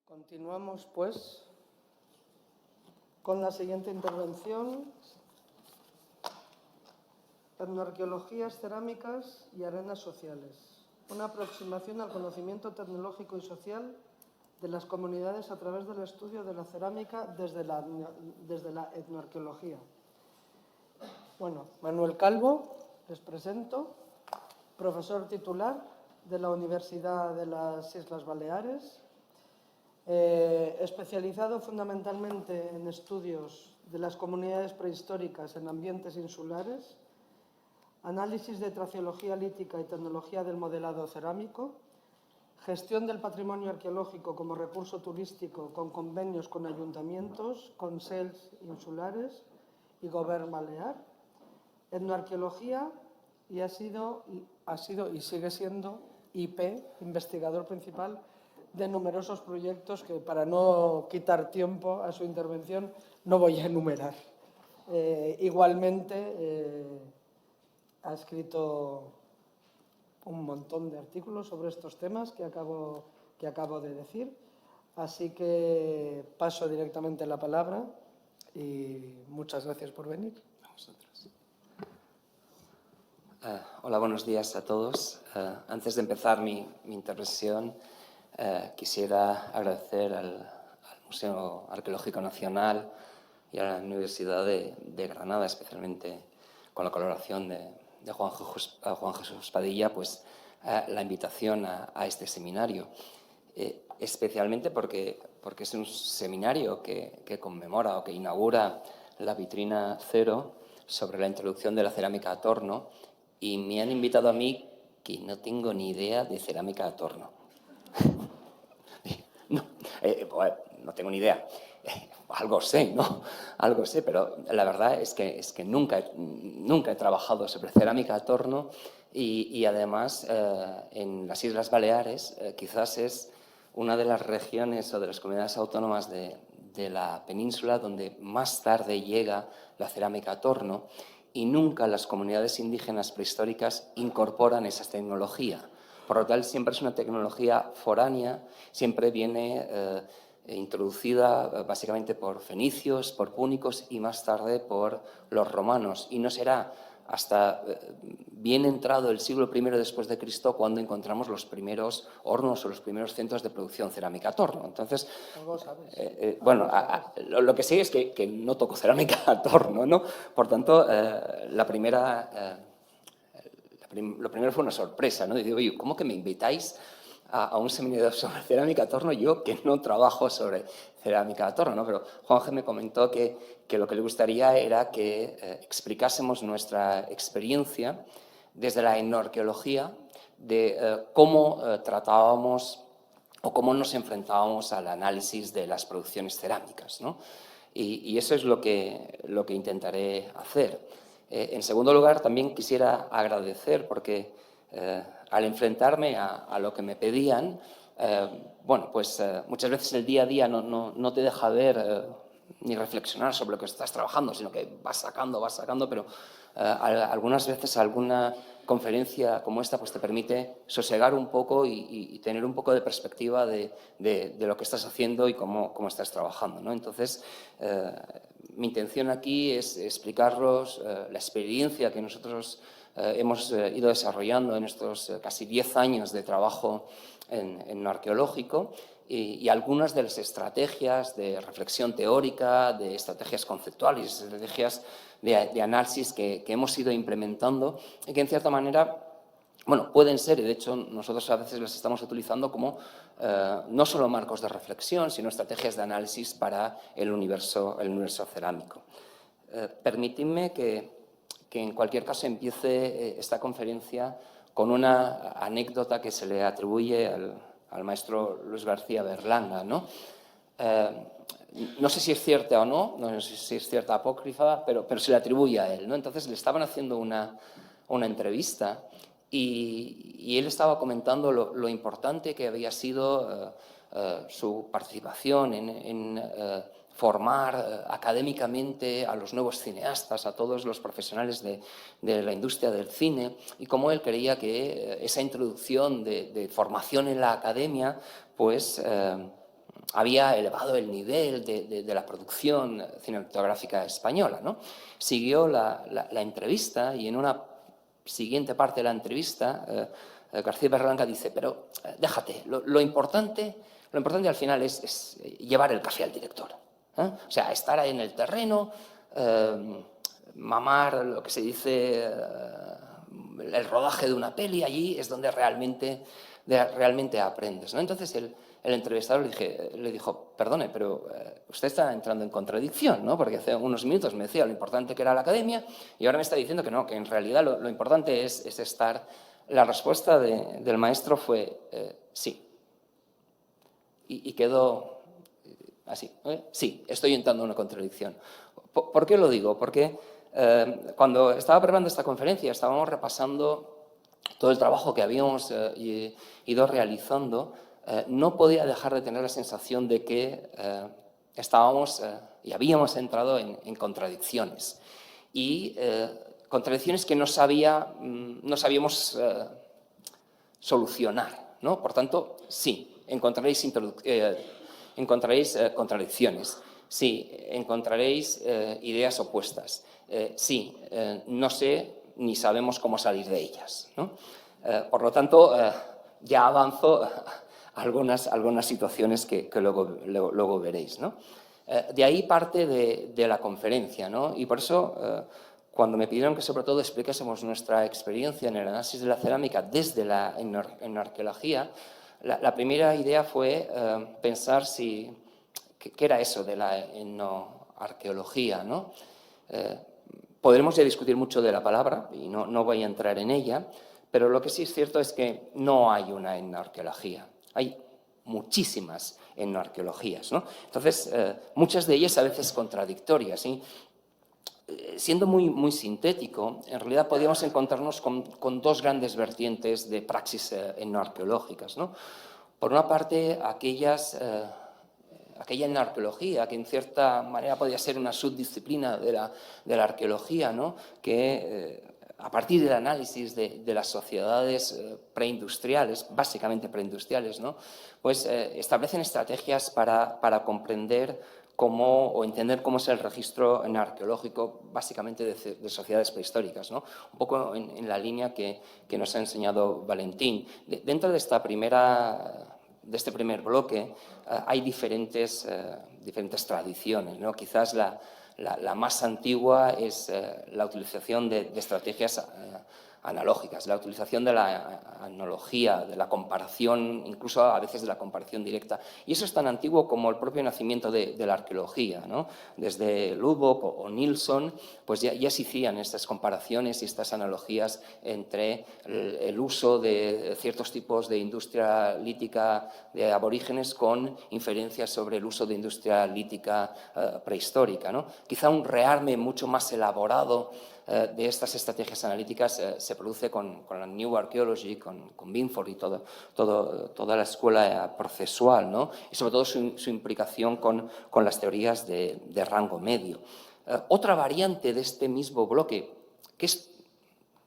Continuamos, pues, con la siguiente intervención. Etnoarqueologías cerámicas y arenas sociales. Una aproximación al conocimiento tecnológico y social de las comunidades a través del estudio de la cerámica desde la etnoarqueología. Bueno, Manuel Calvo, les presento, profesor titular de la Universidad de las Islas Baleares, especializado fundamentalmente en estudios de las comunidades prehistóricas en ambientes insulares, análisis de traceología lítica y tecnología del modelado cerámico, gestión del patrimonio arqueológico como recurso turístico con convenios con ayuntamientos, consells insulares y Govern Balear, etnoarqueología y ha sido y sigue siendo IP, investigador principal de numerosos proyectos que, para no quitar tiempo a su intervención, no voy a enumerar. Igualmente, ha escrito un montón de artículos sobre estos temas que acabo de decir. Así que paso directamente la palabra y muchas gracias por venir. A vosotros. Hola, buenos días a todos. Antes de empezar mi intervención, quisiera agradecer al Museo Arqueológico Nacional y a la Universidad de Granada, especialmente con la colaboración de Juan Jesús Padilla, pues, la invitación a este seminario. Especialmente porque es un seminario que conmemora o que inaugura la vitrina cero sobre la introducción de la cerámica a torno, y me han invitado a mí, que no tengo ni idea de cerámica a torno. No tengo ni idea. Algo sé, ¿no? Algo sé, pero la verdad es que nunca he trabajado sobre cerámica a torno y además en las Islas Baleares quizás es una de las regiones o de las comunidades autónomas de la península donde más tarde llega la cerámica a torno, y nunca las comunidades indígenas prehistóricas incorporan esa tecnología. Por lo tanto, siempre es una tecnología foránea, siempre viene introducida básicamente por fenicios, por púnicos y más tarde por los romanos. Y no será hasta bien entrado el siglo I después de Cristo cuando encontramos los primeros hornos o los primeros centros de producción cerámica a torno. Entonces, lo que sé es que no toco cerámica a torno, ¿no? Por tanto, lo primero fue una sorpresa, ¿no? Y digo, oye, ¿cómo que me invitáis a un seminario sobre cerámica a torno, yo que no trabajo sobre cerámica a torno, ¿no? Pero Juanje me comentó que lo que le gustaría era que explicásemos nuestra experiencia desde la etnoarqueología de cómo tratábamos o cómo nos enfrentábamos al análisis de las producciones cerámicas, ¿no? Y eso es lo que intentaré hacer. En segundo lugar, también quisiera agradecer porque al enfrentarme a lo que me pedían, muchas veces el día a día no te deja ver ni reflexionar sobre lo que estás trabajando, sino que vas sacando, pero algunas veces alguna conferencia como esta pues te permite sosegar un poco y tener un poco de perspectiva de lo que estás haciendo y cómo estás trabajando, ¿no? Entonces, mi intención aquí es explicaros la experiencia que nosotros hemos ido desarrollando en estos casi 10 años de trabajo en lo arqueológico y algunas de las estrategias de reflexión teórica, de estrategias conceptuales, estrategias de análisis que hemos ido implementando y que en cierta manera pueden ser, y de hecho nosotros a veces las estamos utilizando como no solo marcos de reflexión, sino estrategias de análisis para el universo cerámico. Permitidme que en cualquier caso empiece esta conferencia con una anécdota que se le atribuye al maestro Luis García Berlanga, ¿no? No sé si es cierta o no sé si es cierta apócrifa, pero se le atribuye a él, ¿no? Entonces le estaban haciendo una entrevista y él estaba comentando lo importante que había sido su participación en formar académicamente a los nuevos cineastas, a todos los profesionales de la industria del cine, y cómo él creía que esa introducción de formación en la academia pues había elevado el nivel de la producción cinematográfica española, ¿no? Siguió la entrevista y en una siguiente parte de la entrevista García Berlanga dice, pero déjate, lo importante al final es llevar el café al director. O sea, estar ahí en el terreno, mamar lo que se dice, el rodaje de una peli, allí es donde realmente aprendes, ¿no? Entonces el entrevistador le dijo, perdone, pero usted está entrando en contradicción, ¿no? Porque hace unos minutos me decía lo importante que era la academia y ahora me está diciendo que no, que en realidad lo importante es estar. La respuesta del maestro fue sí. Y quedó así. Sí, estoy entrando en una contradicción. ¿Por qué lo digo? Porque cuando estaba preparando esta conferencia estábamos repasando todo el trabajo que habíamos ido realizando. No podía dejar de tener la sensación de que estábamos y habíamos entrado en contradicciones. Y contradicciones que no sabíamos solucionar, ¿no? Por tanto, sí, encontraréis contradicciones, sí, encontraréis ideas opuestas, sí, no sé ni sabemos cómo salir de ellas, ¿no? Por lo tanto, ya avanzo algunas situaciones que luego veréis, ¿no? De ahí parte de la conferencia, ¿no? Y por eso, cuando me pidieron que sobre todo explicásemos nuestra experiencia en el análisis de la cerámica desde la etnoarqueología, la primera idea fue pensar qué era eso de la etnoarqueología, ¿no? Podremos ya discutir mucho de la palabra y no voy a entrar en ella, pero lo que sí es cierto es que no hay una etnoarqueología. Hay muchísimas etnoarqueologías, ¿no? Entonces, muchas de ellas a veces contradictorias, ¿sí? Siendo muy sintético, en realidad podríamos encontrarnos con dos grandes vertientes de praxis etnoarqueológicas, ¿no? Por una parte, aquella etnoarqueología que en cierta manera podría ser una subdisciplina de la arqueología, ¿no? Que a partir del análisis de las sociedades preindustriales, básicamente preindustriales, ¿no? Pues establecen estrategias para comprender o entender cómo es el registro arqueológico básicamente de sociedades prehistóricas, ¿no? Un poco en la línea que nos ha enseñado Valentín. Dentro de este primer bloque hay diferentes tradiciones, ¿no? Quizás la más antigua es la utilización de estrategias analógicas, la utilización de la analogía, de la comparación, incluso a veces de la comparación directa. Y eso es tan antiguo como el propio nacimiento de la arqueología, ¿no? Desde Lubbock o Nilsson, pues ya se hacían estas comparaciones y estas analogías entre el uso de ciertos tipos de industria lítica de aborígenes con inferencias sobre el uso de industria lítica prehistórica, ¿no? Quizá un rearme mucho más elaborado de estas estrategias analíticas se produce con la New Archaeology, con Binford y toda la escuela procesual, ¿no? Y sobre todo su implicación con las teorías de rango medio. Otra variante de este mismo bloque, que es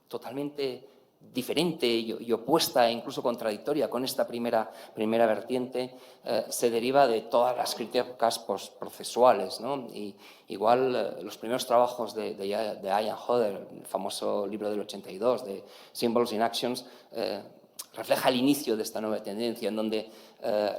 totalmente diferente y opuesta e incluso contradictoria con esta primera vertiente, se deriva de todas las críticas postprocesuales, ¿no? Y igual los primeros trabajos de Ian Hodder, el famoso libro del 82, de Symbols in Actions, refleja el inicio de esta nueva tendencia, en donde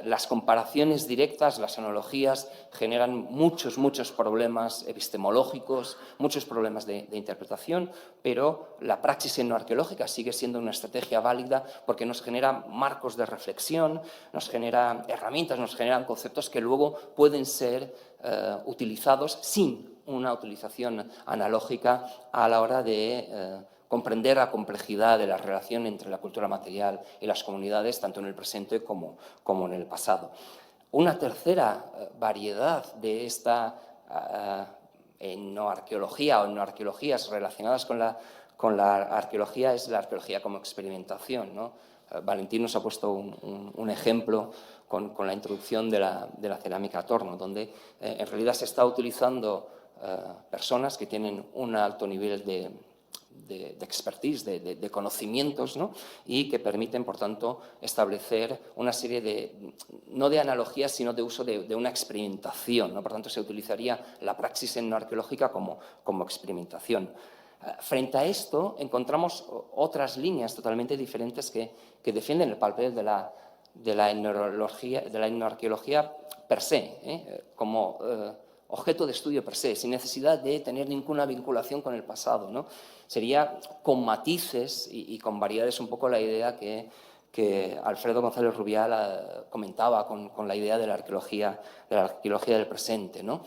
las comparaciones directas, las analogías, generan muchos problemas epistemológicos, muchos problemas de interpretación, pero la praxis etnoarqueológica sigue siendo una estrategia válida porque nos genera marcos de reflexión, nos genera herramientas, nos generan conceptos que luego pueden ser utilizados sin una utilización analógica a la hora de comprender la complejidad de la relación entre la cultura material y las comunidades, tanto en el presente como en el pasado. Una tercera variedad de esta etnoarqueología o etnoarqueologías relacionadas con la arqueología es la arqueología como experimentación, ¿no? Valentín nos ha puesto un ejemplo con la introducción de la cerámica a torno, donde en realidad se está utilizando personas que tienen un alto nivel de expertise, de conocimientos, ¿no? Y que permiten, por tanto, establecer una serie no de analogías, sino de uso de una experimentación, ¿no? Por tanto, se utilizaría la praxis etnoarqueológica como experimentación. Frente a esto, encontramos otras líneas totalmente diferentes que defienden el papel de la etnoarqueología per se, como objeto de estudio per se, sin necesidad de tener ninguna vinculación con el pasado, ¿no? Sería con matices y con variedades un poco la idea que Alfredo González Rubial comentaba con la idea de la arqueología del presente, ¿no?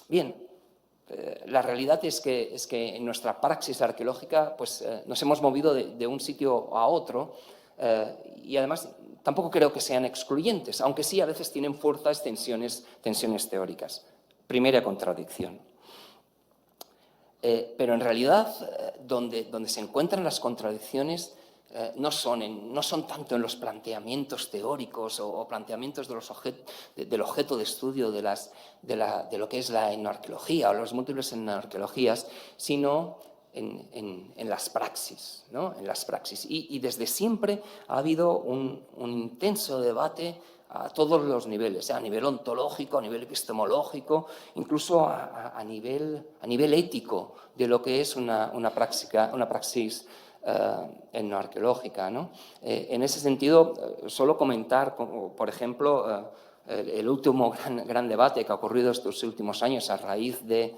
Bien, la realidad es que en nuestra praxis arqueológica pues, nos hemos movido de un sitio a otro y además tampoco creo que sean excluyentes, aunque sí a veces tienen fuertes tensiones teóricas. Primera contradicción. Pero en realidad, donde se encuentran las contradicciones no son tanto en los planteamientos teóricos o planteamientos del objeto de estudio de lo que es la etnoarqueología o las múltiples etnoarqueologías, sino en las praxis, ¿no? En las praxis. Y desde siempre ha habido un intenso debate a todos los niveles, a nivel ontológico, a nivel epistemológico, incluso a nivel ético de lo que es una praxis etnoarqueológica, ¿no? En ese sentido, solo comentar, por ejemplo, el último gran debate que ha ocurrido estos últimos años a raíz de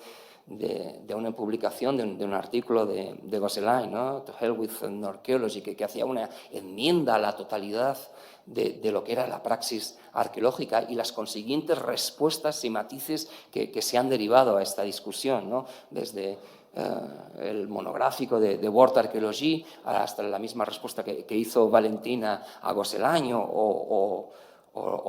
una publicación, de un artículo de Gosselin, ¿no? To Hell with Etnoarchaeology, que hacía una enmienda a la totalidad de lo que era la praxis arqueológica y las consiguientes respuestas y matices que se han derivado a esta discusión, ¿no? Desde el monográfico de World Archaeology hasta la misma respuesta que hizo Valentina a Gosselin o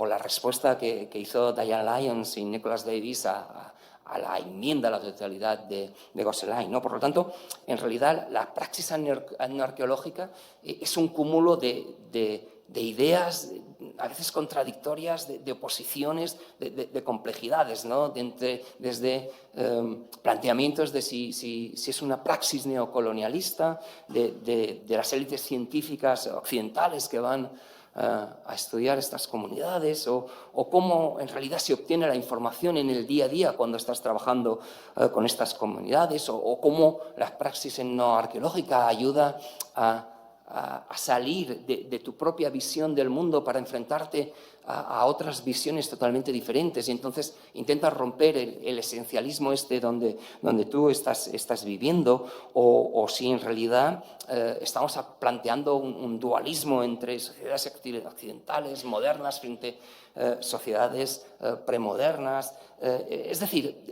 la respuesta que hizo Diane Lyons y Nicholas Davis a la enmienda a la totalidad de Gosselin, ¿no? Por lo tanto, en realidad, la praxis etnoarqueológica es un cúmulo de ideas, a veces contradictorias, de oposiciones, de complejidades, ¿no? Desde planteamientos de si es una praxis neocolonialista, de las élites científicas occidentales que van a estudiar estas comunidades o cómo en realidad se obtiene la información en el día a día cuando estás trabajando con estas comunidades o cómo la praxis etnoarqueológica ayuda a salir de tu propia visión del mundo para enfrentarte a otras visiones totalmente diferentes y entonces intentas romper el esencialismo donde tú estás viviendo o si en realidad estamos planteando un dualismo entre sociedades occidentales, modernas, frente a sociedades premodernas. Es decir,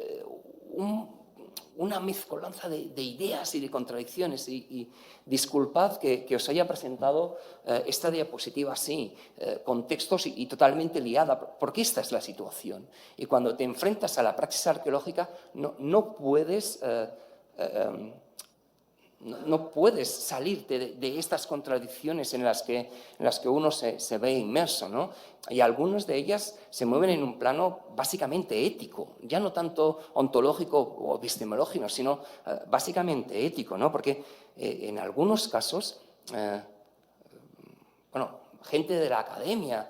una mezcolanza de ideas y de contradicciones y disculpad que os haya presentado esta diapositiva así, con textos y totalmente liada, porque esta es la situación. Y cuando te enfrentas a la praxis arqueológica no puedes salirte de estas contradicciones en las que uno se ve inmerso, ¿no? Y algunas de ellas se mueven en un plano básicamente ético, ya no tanto ontológico o epistemológico, sino básicamente ético, ¿no? Porque en algunos casos, gente de la academia,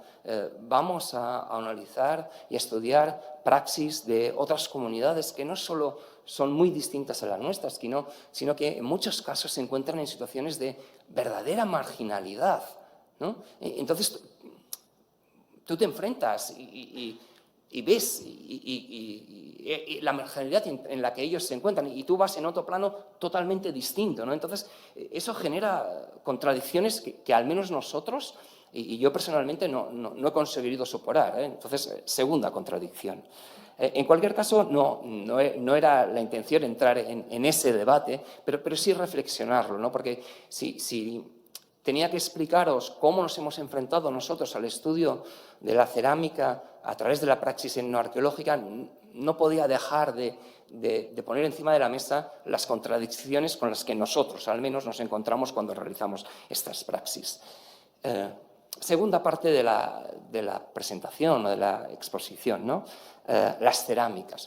vamos a analizar y a estudiar praxis de otras comunidades que no solo son muy distintas a las nuestras, sino que en muchos casos se encuentran en situaciones de verdadera marginalidad, ¿no? Entonces, tú te enfrentas y ves la marginalidad en la que ellos se encuentran y tú vas en otro plano totalmente distinto, ¿no? Entonces, eso genera contradicciones que al menos nosotros y yo personalmente no he conseguido superar, ¿eh? Entonces, segunda contradicción. En cualquier caso, no era la intención entrar en ese debate, pero sí reflexionarlo, ¿no? Porque si tenía que explicaros cómo nos hemos enfrentado nosotros al estudio de la cerámica a través de la praxis etnoarqueológica, no podía dejar de poner encima de la mesa las contradicciones con las que nosotros, al menos, nos encontramos cuando realizamos estas praxis. segunda parte de la presentación o de la exposición, ¿no? Las cerámicas.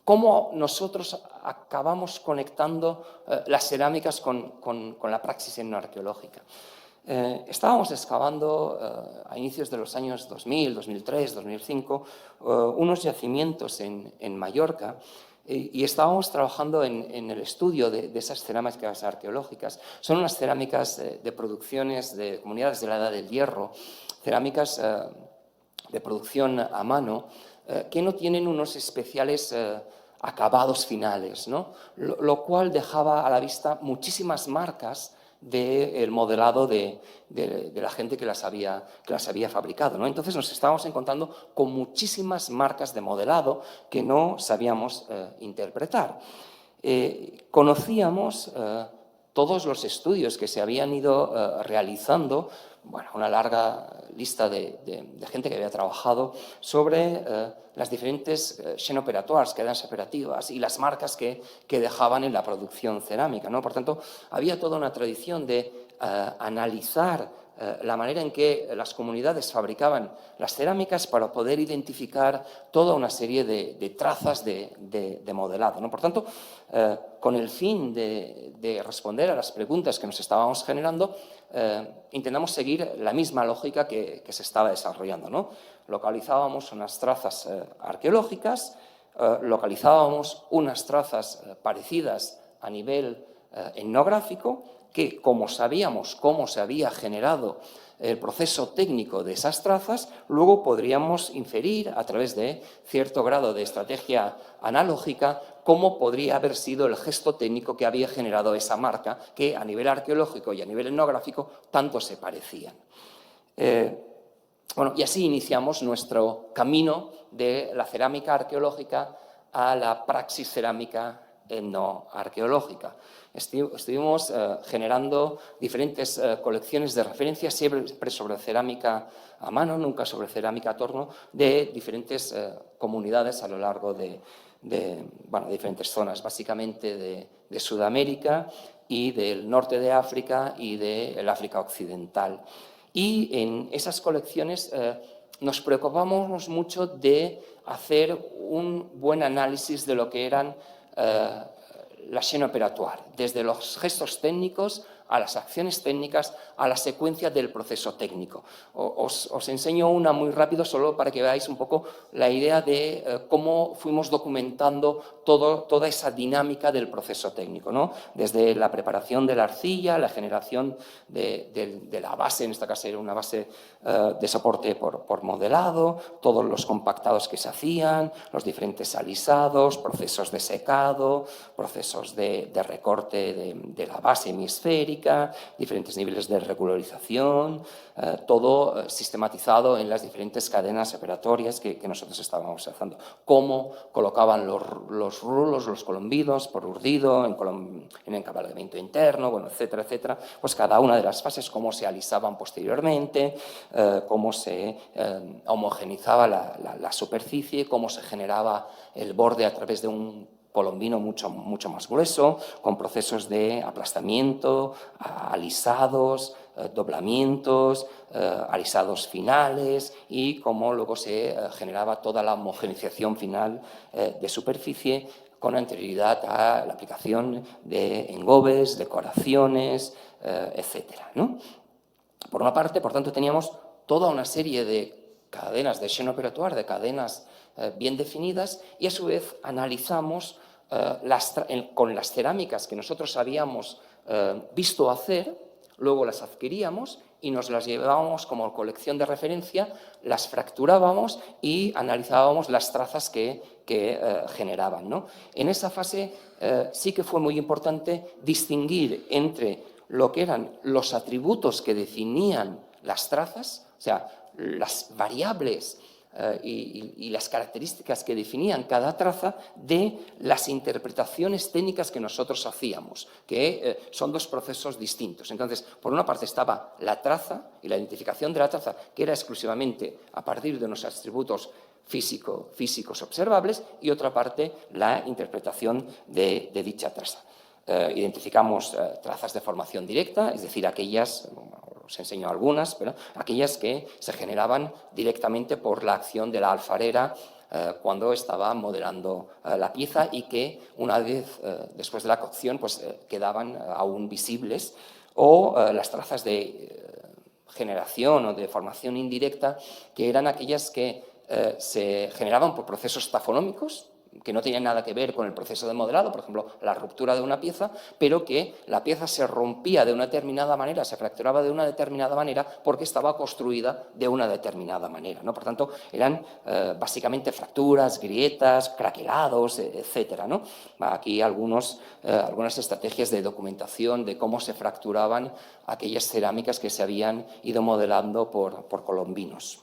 ¿Cómo nosotros acabamos conectando las cerámicas con la praxis etnoarqueológica? Estábamos excavando a inicios de los años 2000, 2003, 2005 unos yacimientos en Mallorca y estábamos trabajando en el estudio de esas cerámicas arqueológicas. Son unas cerámicas de producciones de comunidades de la Edad del Hierro, cerámicas de producción a mano que no tienen unos especiales acabados finales, ¿no? Lo cual dejaba a la vista muchísimas marcas del modelado de la gente que las había fabricado, ¿no? Entonces nos estábamos encontrando con muchísimas marcas de modelado que no sabíamos interpretar. Conocíamos todos los estudios que se habían ido realizando, bueno, una larga lista de gente que había trabajado sobre las diferentes chaînes opératoires, cadenas operativas y las marcas que dejaban en la producción cerámica, ¿no? Por tanto, había toda una tradición de analizar la manera en que las comunidades fabricaban las cerámicas para poder identificar toda una serie de trazas de modelado, ¿no? Por tanto, con el fin de responder a las preguntas que nos estábamos generando, intentamos seguir la misma lógica que se estaba desarrollando, ¿no? Localizábamos unas trazas arqueológicas, localizábamos unas trazas parecidas a nivel etnográfico, que como sabíamos cómo se había generado el proceso técnico de esas trazas, luego podríamos inferir a través de cierto grado de estrategia analógica cómo podría haber sido el gesto técnico que había generado esa marca, que a nivel arqueológico y a nivel etnográfico tanto se parecían. Bueno, y así iniciamos nuestro camino de la cerámica arqueológica a la praxis cerámica etnoarqueológica. Estuvimos generando diferentes colecciones de referencia, siempre sobre cerámica a mano, nunca sobre cerámica a torno, de diferentes comunidades a lo largo de diferentes zonas, básicamente de Sudamérica y del norte de África y del África occidental. Y en esas colecciones nos preocupamos mucho de hacer un buen análisis de lo que eran la chaîne opératoire, desde los gestos técnicos a las acciones técnicas, a la secuencia del proceso técnico. Os enseño una muy rápido solo para que veáis un poco la idea de cómo fuimos documentando toda esa dinámica del proceso técnico, ¿no? Desde la preparación de la arcilla, la generación de la base, en esta caso era una base de soporte por modelado, todos los compactados que se hacían, los diferentes alisados, procesos de secado, procesos de recorte de la base hemisférica, diferentes niveles de regularización, todo sistematizado en las diferentes cadenas operatorias que nosotros estábamos haciendo. Cómo colocaban los rulos, los colombidos por urdido, en encabalgamiento interno, bueno, etcétera, etcétera. Pues cada una de las fases, cómo se alisaban posteriormente, cómo se homogenizaba la superficie, cómo se generaba el borde a través de un colombino mucho más grueso, con procesos de aplastamiento, alisados, doblamientos, alisados finales y cómo luego se generaba toda la homogeneización final de superficie con anterioridad a la aplicación de engobes, decoraciones, etcétera, ¿no? Por una parte, por tanto, teníamos toda una serie de cadenas de chaîne opératoire, de cadenas bien definidas, y a su vez analizamos con las cerámicas que nosotros habíamos visto hacer, luego las adquiríamos y nos las llevábamos como colección de referencia, las fracturábamos y analizábamos las trazas que generaban, ¿no? En esa fase sí que fue muy importante distinguir entre lo que eran los atributos que definían las trazas, o sea, las variables y las características que definían cada traza de las interpretaciones técnicas que nosotros hacíamos, que son dos procesos distintos. Entonces, por una parte estaba la traza y la identificación de la traza, que era exclusivamente a partir de unos atributos físicos observables, y otra parte la interpretación de dicha traza. Identificamos trazas de formación directa, es decir, aquellas, os enseño algunas, pero aquellas que se generaban directamente por la acción de la alfarera cuando estaba modelando la pieza y que una vez después de la cocción pues, quedaban aún visibles, o las trazas de generación o de formación indirecta, que eran aquellas que se generaban por procesos tafonómicos, que no tenían nada que ver con el proceso de modelado, por ejemplo, la ruptura de una pieza, pero que la pieza se rompía de una determinada manera, se fracturaba de una determinada manera porque estaba construida de una determinada manera, ¿no? Por tanto, eran básicamente fracturas, grietas, craquelados, etcétera, ¿no? Aquí algunas estrategias de documentación de cómo se fracturaban aquellas cerámicas que se habían ido modelando por colombinos,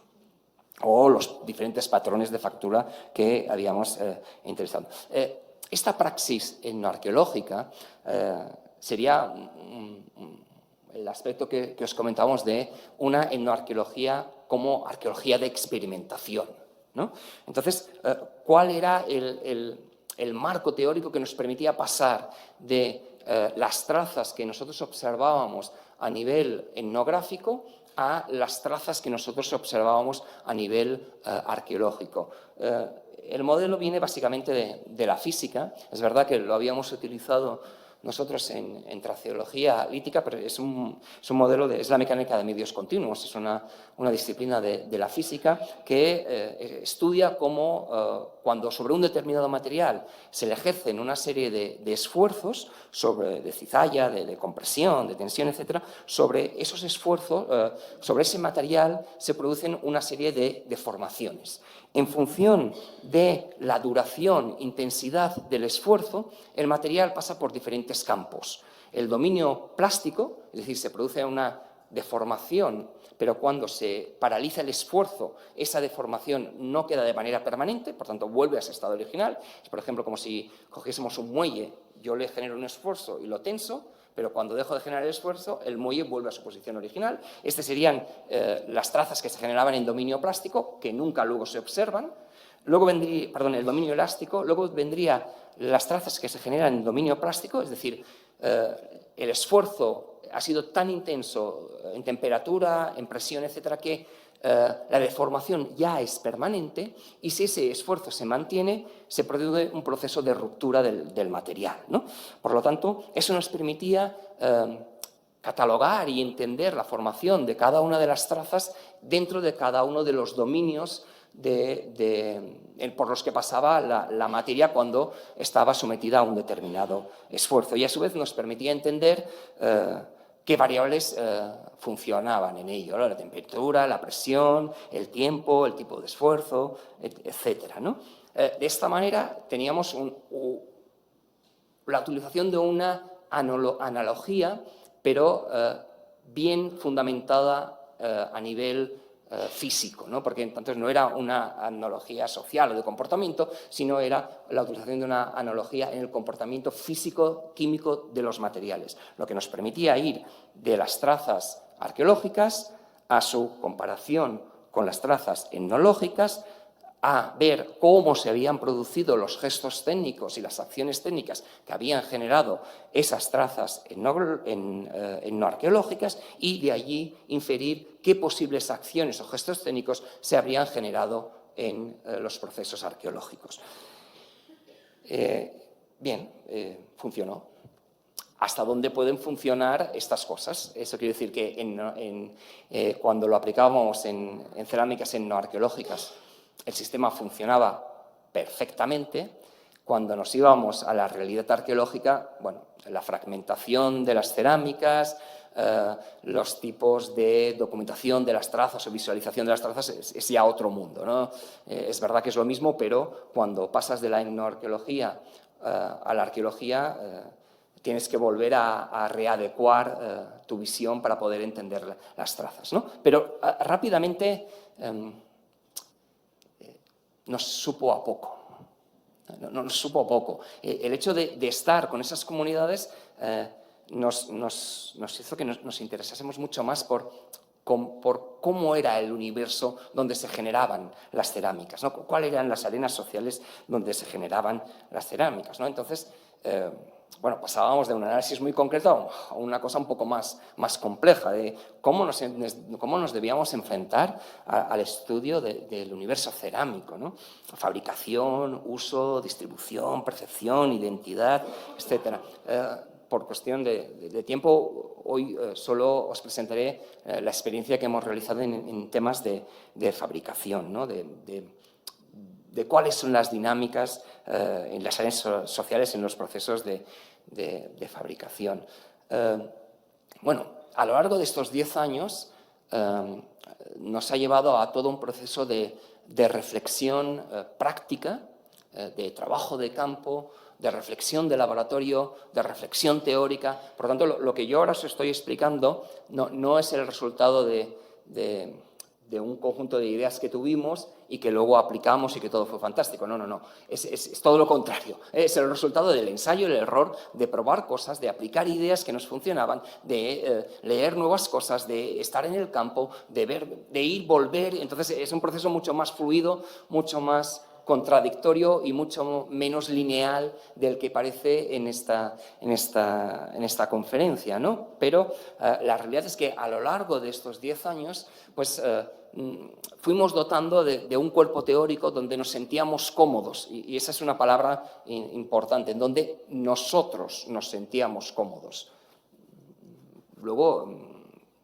o los diferentes patrones de factura que habíamos interesado. Esta praxis etnoarqueológica sería el aspecto que os comentábamos de una etnoarqueología como arqueología de experimentación, ¿no? Entonces, ¿cuál era el marco teórico que nos permitía pasar de las trazas que nosotros observábamos a nivel etnográfico a las trazas que nosotros observábamos a nivel arqueológico? El modelo viene básicamente de la física. Es verdad que lo habíamos utilizado nosotros en traceología lítica, pero es un modelo, es la mecánica de medios continuos, es una disciplina de la física que estudia cómo cuando sobre un determinado material se le ejercen una serie de esfuerzos de cizalla, de compresión, de tensión, etcétera, sobre esos esfuerzos, sobre ese material se producen una serie de deformaciones. En función de la duración, intensidad del esfuerzo, el material pasa por diferentes campos. El dominio plástico, es decir, se produce una deformación, pero cuando se paraliza el esfuerzo, esa deformación no queda de manera permanente, por tanto vuelve a su estado original. Es, por ejemplo, como si cogiésemos un muelle, yo le genero un esfuerzo y lo tenso, pero cuando dejo de generar el esfuerzo, el muelle vuelve a su posición original. Estas serían las trazas que se generaban en dominio plástico, que nunca luego se observan. Luego vendría, el dominio elástico, luego vendría las trazas que se generan en dominio plástico, es decir, el esfuerzo ha sido tan intenso en temperatura, en presión, etcétera, que la deformación ya es permanente, y si ese esfuerzo se mantiene, se produce un proceso de ruptura del material, ¿no? Por lo tanto, eso nos permitía catalogar y entender la formación de cada una de las trazas dentro de cada uno de los dominios por los que pasaba la materia cuando estaba sometida a un determinado esfuerzo. Y a su vez nos permitía entender qué variables funcionaban en ello, ¿no? La temperatura, la presión, el tiempo, el tipo de esfuerzo, etcétera, ¿no? De esta manera teníamos la utilización de una analogía, pero bien fundamentada a nivel físico, ¿no? Porque entonces no era una analogía social o de comportamiento, sino era la utilización de una analogía en el comportamiento físico-químico de los materiales, lo que nos permitía ir de las trazas arqueológicas a su comparación con las trazas etnológicas, a ver cómo se habían producido los gestos técnicos y las acciones técnicas que habían generado esas trazas etnoarqueológicas, y de allí inferir qué posibles acciones o gestos técnicos se habrían generado en los procesos arqueológicos. Funcionó. ¿Hasta dónde pueden funcionar estas cosas? Eso quiere decir que cuando lo aplicábamos en cerámicas etnoarqueológicas, el sistema funcionaba perfectamente. Cuando nos íbamos a la realidad arqueológica, bueno, la fragmentación de las cerámicas, los tipos de documentación de las trazas o visualización de las trazas es ya otro mundo, ¿no? Es verdad que es lo mismo, pero cuando pasas de la etnoarqueología a la arqueología, tienes que volver a readecuar tu visión para poder entender las trazas, ¿no? Pero rápidamente nos supo a poco. Nos supo a poco. El hecho de estar con esas comunidades nos hizo que nos interesásemos mucho más por cómo era el universo donde se generaban las cerámicas, ¿no? Cuáles eran las arenas sociales donde se generaban las cerámicas, ¿no? Entonces, bueno, pasábamos de un análisis muy concreto a una cosa un poco más compleja, de cómo nos debíamos enfrentar al estudio del universo cerámico, ¿no? Fabricación, uso, distribución, percepción, identidad, etc. Por cuestión de tiempo, hoy solo os presentaré la experiencia que hemos realizado en temas de fabricación, ¿no? De cuáles son las dinámicas en las áreas sociales en los procesos de fabricación. Bueno, a lo largo de estos 10 años nos ha llevado a todo un proceso de reflexión práctica, de trabajo de campo, de reflexión de laboratorio, de reflexión teórica. Por lo tanto, lo que yo ahora os estoy explicando no es el resultado de un conjunto de ideas que tuvimos y que luego aplicamos y que todo fue fantástico. No. Es todo lo contrario. Es el resultado del ensayo, el error, de probar cosas, de aplicar ideas que nos funcionaban, de leer nuevas cosas, de estar en el campo, de ver, de ir, volver. Entonces, es un proceso mucho más fluido, mucho más contradictorio y mucho menos lineal del que parece en esta conferencia, ¿no? Pero la realidad es que a lo largo de estos 10 años, pues fuimos dotando de un cuerpo teórico donde nos sentíamos cómodos, y esa es una palabra importante, en donde nosotros nos sentíamos cómodos. Luego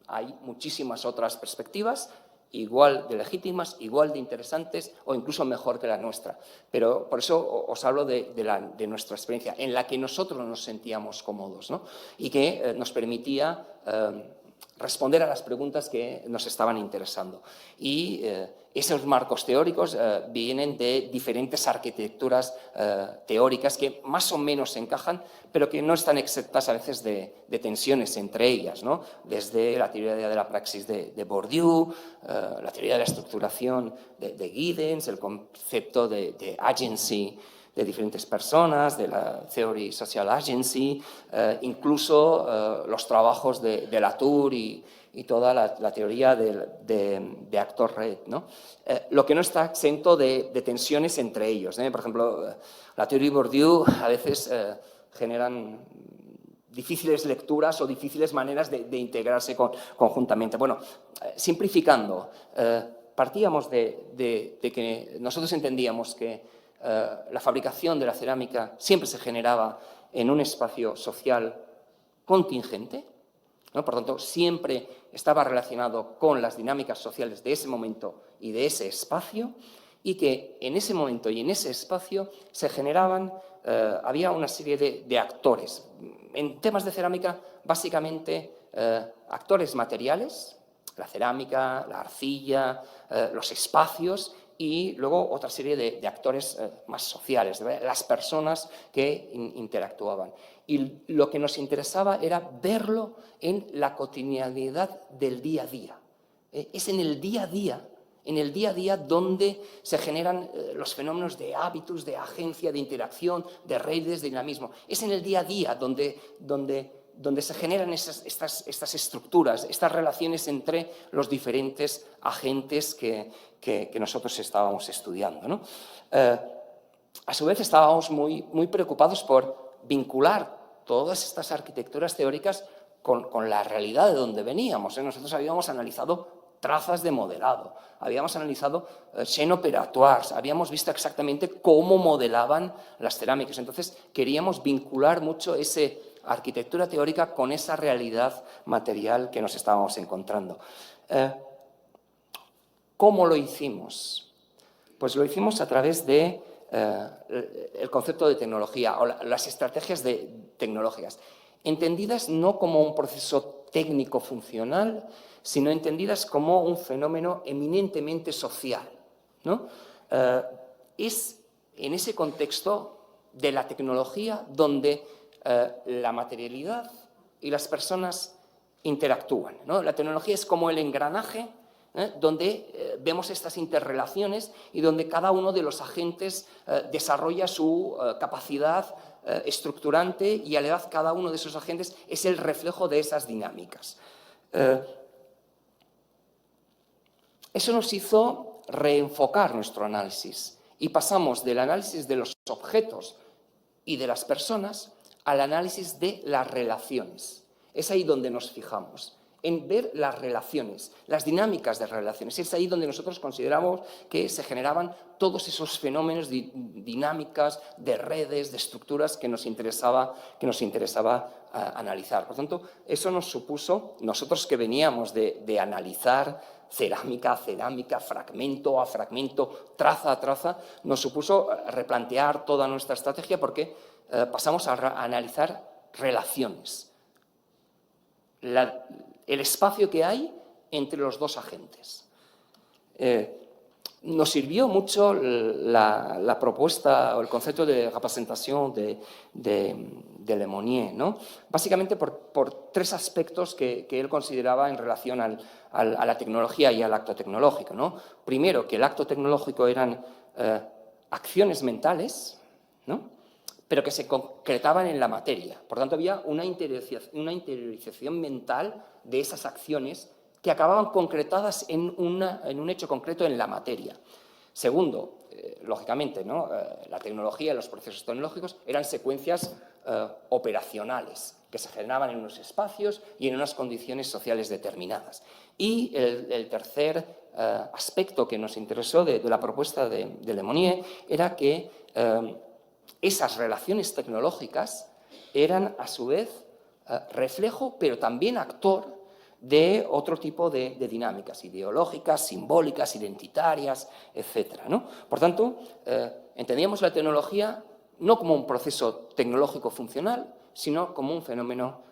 hay muchísimas otras perspectivas, igual de legítimas, igual de interesantes o incluso mejor que la nuestra. Pero por eso os hablo de nuestra experiencia, en la que nosotros nos sentíamos cómodos, ¿no? Y que nos permitía responder a las preguntas que nos estaban interesando. Y esos marcos teóricos vienen de diferentes arquitecturas teóricas que más o menos encajan, pero que no están exentas a veces de tensiones entre ellas, ¿no? Desde la teoría de la praxis de Bourdieu, la teoría de la estructuración de Giddens, el concepto de agency de diferentes personas, de la Theory Social Agency, incluso los trabajos de Latour y toda la teoría de Actor Red, ¿no? Lo que no está exento de tensiones entre ellos, ¿eh? Por ejemplo, la teoría de Bourdieu a veces generan difíciles lecturas o difíciles maneras de integrarse conjuntamente. Bueno, simplificando, partíamos de que nosotros entendíamos que la fabricación de la cerámica siempre se generaba en un espacio social contingente, ¿no? Por tanto, siempre estaba relacionado con las dinámicas sociales de ese momento y de ese espacio, y que en ese momento y en ese espacio se generaban, había una serie de actores. En temas de cerámica, básicamente, actores materiales, la cerámica, la arcilla, los espacios, y luego otra serie de actores más sociales, las personas que interactuaban. Y lo que nos interesaba era verlo en la cotidianidad del día a día. Es en el día a día donde se generan los fenómenos de hábitos, de agencia, de interacción, de redes, de dinamismo. Es en el día a día donde se generan estas estructuras, estas relaciones entre los diferentes agentes que nosotros estábamos estudiando, ¿no? A su vez, estábamos muy preocupados por vincular todas estas arquitecturas teóricas con la realidad de donde veníamos, ¿eh? Nosotros habíamos analizado trazas de modelado, habíamos analizado chaînes opératoires, habíamos visto exactamente cómo modelaban las cerámicas. Entonces, queríamos vincular mucho esa arquitectura teórica con esa realidad material que nos estábamos encontrando. ¿Cómo lo hicimos? Pues lo hicimos a través de el concepto de tecnología o las estrategias tecnológicas, entendidas no como un proceso técnico-funcional, sino entendidas como un fenómeno eminentemente social, ¿no? Es en ese contexto de la tecnología donde la materialidad y las personas interactúan, ¿no? La tecnología es como el engranaje donde vemos estas interrelaciones y donde cada uno de los agentes desarrolla su capacidad estructurante, y a la vez cada uno de esos agentes es el reflejo de esas dinámicas. Eso nos hizo reenfocar nuestro análisis y pasamos del análisis de los objetos y de las personas al análisis de las relaciones. Es ahí donde nos fijamos, en ver las relaciones, las dinámicas de relaciones. Es ahí donde nosotros consideramos que se generaban todos esos fenómenos dinámicas de redes, de estructuras que nos interesaba analizar. Por tanto, eso nos supuso, nosotros que veníamos de analizar cerámica a cerámica, fragmento a fragmento, traza a traza, nos supuso replantear toda nuestra estrategia porque pasamos a analizar relaciones. El espacio que hay entre los dos agentes. Nos sirvió mucho la propuesta o el concepto de representación de Le Monnier, ¿no? Básicamente por tres aspectos que él consideraba en relación a la tecnología y al acto tecnológico, ¿no? Primero, que el acto tecnológico eran acciones mentales, ¿no?, pero que se concretaban en la materia. Por tanto, había una interiorización mental de esas acciones que acababan concretadas en un hecho concreto en la materia. Segundo, lógicamente, ¿no?, la tecnología y los procesos tecnológicos eran secuencias operacionales que se generaban en unos espacios y en unas condiciones sociales determinadas. Y el tercer aspecto que nos interesó de la propuesta de Le Monnier era que esas relaciones tecnológicas eran, a su vez, reflejo, pero también actor de otro tipo de dinámicas ideológicas, simbólicas, identitarias, etc., ¿no? Por tanto, entendíamos la tecnología no como un proceso tecnológico funcional, sino como un fenómeno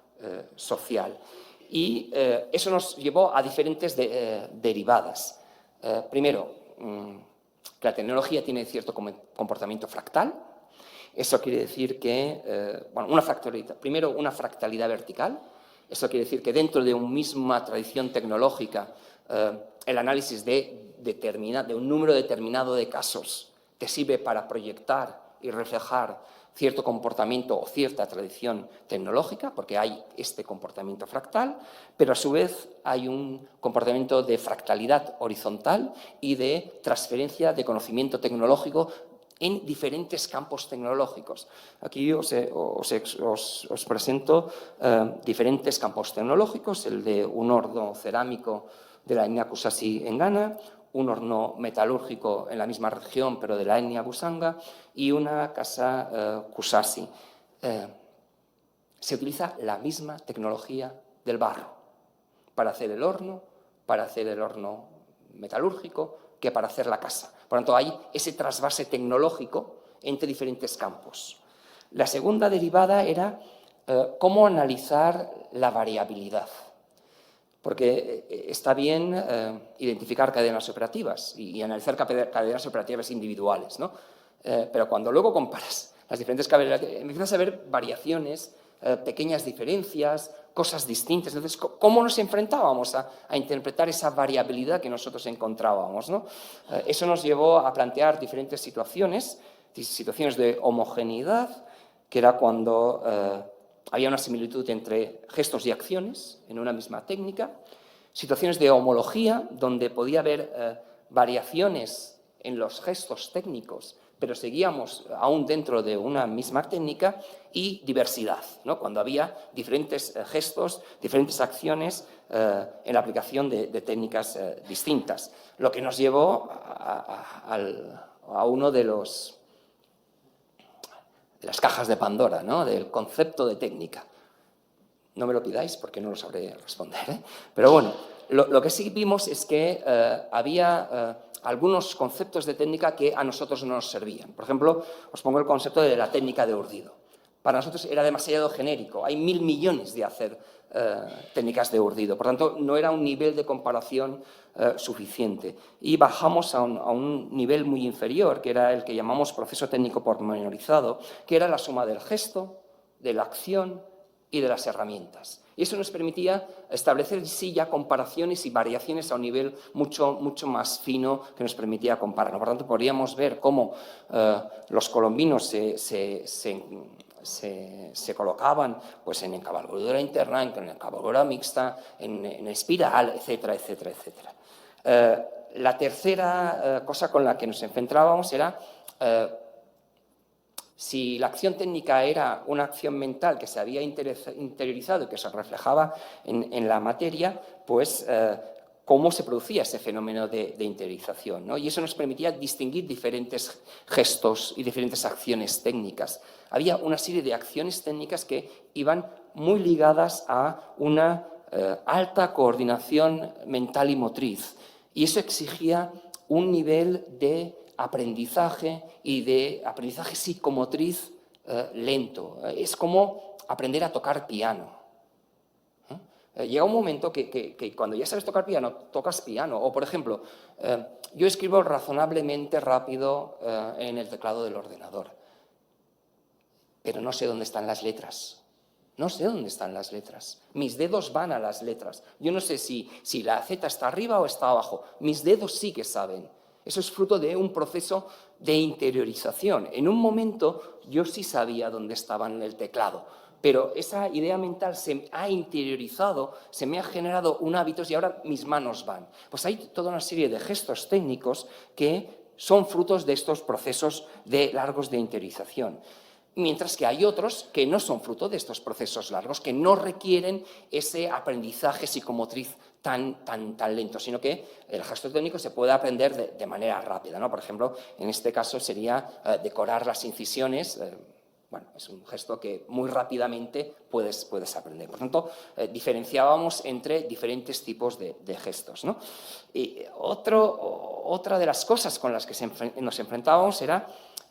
social. Y eso nos llevó a diferentes derivadas. Primero, que la tecnología tiene cierto comportamiento fractal. Eso quiere decir que, primero, una fractalidad vertical. Eso quiere decir que dentro de una misma tradición tecnológica, el análisis de un número determinado de casos te sirve para proyectar y reflejar cierto comportamiento o cierta tradición tecnológica, porque hay este comportamiento fractal, pero a su vez hay un comportamiento de fractalidad horizontal y de transferencia de conocimiento tecnológico en diferentes campos tecnológicos. Aquí os presento diferentes campos tecnológicos, el de un horno cerámico de la etnia Kusasi en Ghana, un horno metalúrgico en la misma región, pero de la etnia Busanga, y una casa Kusasi. Se utiliza la misma tecnología del barro para hacer el horno metalúrgico, que para hacer la casa. Por lo tanto, hay ese trasvase tecnológico entre diferentes campos. La segunda derivada era cómo analizar la variabilidad. Porque está bien identificar cadenas operativas y analizar cadenas operativas individuales, ¿no? Pero cuando luego comparas las diferentes cadenas, empiezas a ver variaciones, pequeñas diferencias, cosas distintas. Entonces, ¿cómo nos enfrentábamos a interpretar esa variabilidad que nosotros encontrábamos, ¿no? Eso nos llevó a plantear diferentes situaciones de homogeneidad, que era cuando había una similitud entre gestos y acciones en una misma técnica, situaciones de homología, donde podía haber variaciones en los gestos técnicos, pero seguíamos aún dentro de una misma técnica, y diversidad, ¿no?, cuando había diferentes gestos, diferentes acciones en la aplicación de técnicas distintas. Lo que nos llevó a uno de las cajas de Pandora, ¿no?, del concepto de técnica. No me lo pidáis porque no lo sabré responder, ¿eh? Pero bueno, lo que sí vimos es que había algunos conceptos de técnica que a nosotros no nos servían. Por ejemplo, os pongo el concepto de la técnica de urdido. Para nosotros era demasiado genérico. Hay 1.000 millones de hacer técnicas de urdido. Por tanto, no era un nivel de comparación suficiente. Y bajamos a un nivel muy inferior, que era el que llamamos proceso técnico pormenorizado, que era la suma del gesto, de la acción y de las herramientas. Y eso nos permitía establecer sí ya comparaciones y variaciones a un nivel mucho más fino que nos permitía comparar. Por tanto, podríamos ver cómo los colombinos se colocaban pues, en cabalgadura interna, en cabalgadura mixta, en espiral, etcétera, etcétera, etcétera. La tercera cosa con la que nos enfrentábamos era Si la acción técnica era una acción mental que se había interiorizado y que se reflejaba en la materia, pues cómo se producía ese fenómeno de interiorización, ¿no? Y eso nos permitía distinguir diferentes gestos y diferentes acciones técnicas. Había una serie de acciones técnicas que iban muy ligadas a una alta coordinación mental y motriz, y eso exigía un nivel de aprendizaje y de aprendizaje psicomotriz lento. Es como aprender a tocar piano. Llega un momento que cuando ya sabes tocar piano, tocas piano. O, por ejemplo, yo escribo razonablemente rápido en el teclado del ordenador, pero no sé dónde están las letras. No sé dónde están las letras. Mis dedos van a las letras. Yo no sé si la Z está arriba o está abajo. Mis dedos sí que saben. Eso es fruto de un proceso de interiorización. En un momento yo sí sabía dónde estaba en el teclado, pero esa idea mental se ha interiorizado, se me ha generado un hábito y ahora mis manos van. Pues hay toda una serie de gestos técnicos que son frutos de estos procesos largos de interiorización. Mientras que hay otros que no son fruto de estos procesos largos, que no requieren ese aprendizaje psicomotriz tan lento, sino que el gesto técnico se puede aprender de manera rápida, ¿no? Por ejemplo, en este caso sería decorar las incisiones. Bueno, es un gesto que muy rápidamente puedes aprender. Por tanto, diferenciábamos entre diferentes tipos de gestos, ¿no? Y otra de las cosas con las que nos enfrentábamos era,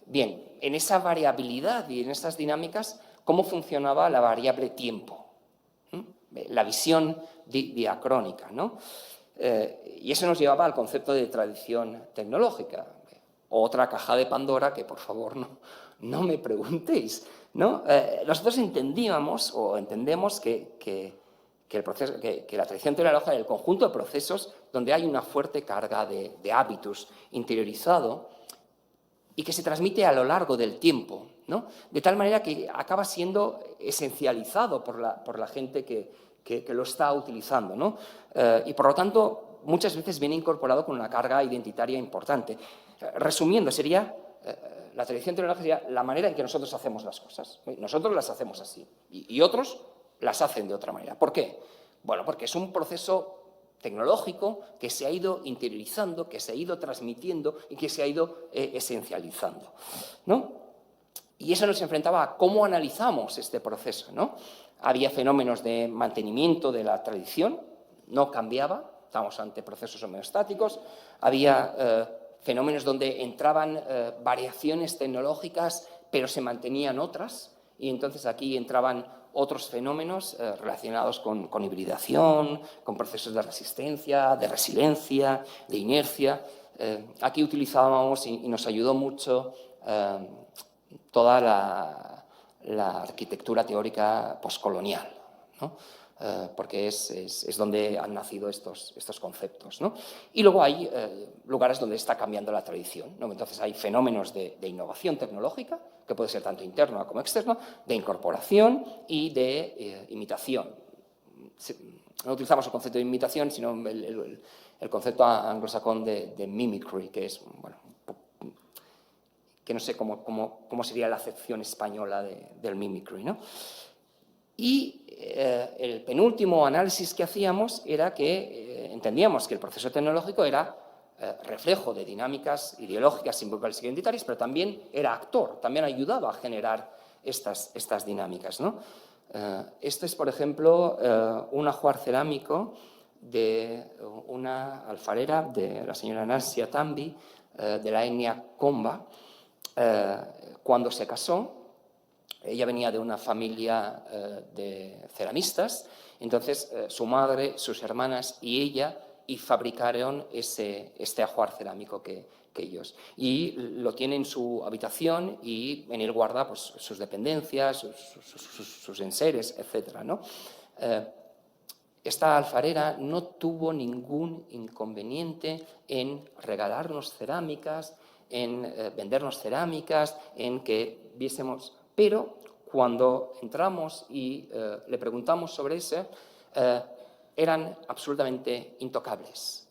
bien, en esa variabilidad y en esas dinámicas, ¿cómo funcionaba la variable tiempo? La visión diacrónica, ¿no? Y eso nos llevaba al concepto de tradición tecnológica. Otra caja de Pandora que, por favor, no me preguntéis, ¿no? Nosotros entendíamos o entendemos que la tradición tecnológica es el conjunto de procesos donde hay una fuerte carga de hábitus interiorizado y que se transmite a lo largo del tiempo, ¿no? De tal manera que acaba siendo esencializado por la gente que lo está utilizando, ¿no? Y por lo tanto, muchas veces viene incorporado con una carga identitaria importante. Resumiendo, sería la tradición tecnológica sería la manera en que nosotros hacemos las cosas. Nosotros las hacemos así y otros las hacen de otra manera. ¿Por qué? Bueno, porque es un proceso tecnológico que se ha ido interiorizando, que se ha ido transmitiendo y que se ha ido esencializando, ¿no? Y eso nos enfrentaba a cómo analizamos este proceso, ¿no? Había fenómenos de mantenimiento de la tradición, no cambiaba, estábamos ante procesos homeostáticos, había fenómenos donde entraban variaciones tecnológicas, pero se mantenían otras, y entonces aquí entraban otros fenómenos relacionados con hibridación, con procesos de resistencia, de resiliencia, de inercia. Aquí utilizábamos y nos ayudó mucho toda la arquitectura teórica postcolonial, ¿no? Porque es donde han nacido estos conceptos, ¿no? Y luego hay lugares donde está cambiando la tradición, ¿no? Entonces hay fenómenos de innovación tecnológica, que puede ser tanto interno como externo, de incorporación y de imitación. No utilizamos el concepto de imitación, sino el concepto anglosajón de mimicry, que es, bueno, que no sé cómo sería la acepción española del mimicry, ¿no? Y el penúltimo análisis que hacíamos era que entendíamos que el proceso tecnológico era reflejo de dinámicas ideológicas, simbólicas y identitarias, pero también era actor, también ayudaba a generar estas dinámicas, ¿no? Esto es, por ejemplo, un ajuar cerámico de una alfarera, de la señora Nancy Tambi, de la etnia Komba. Cuando se casó, ella venía de una familia de ceramistas, entonces su madre, sus hermanas y ella fabricaron este ajuar cerámico que ellos. Y lo tiene en su habitación y en él guarda pues, sus dependencias, sus enseres, etc., ¿no? Esta alfarera no tuvo ningún inconveniente en regalarnos cerámicas, en vendernos cerámicas, en que viésemos. Pero cuando entramos y le preguntamos sobre eso, eran absolutamente intocables.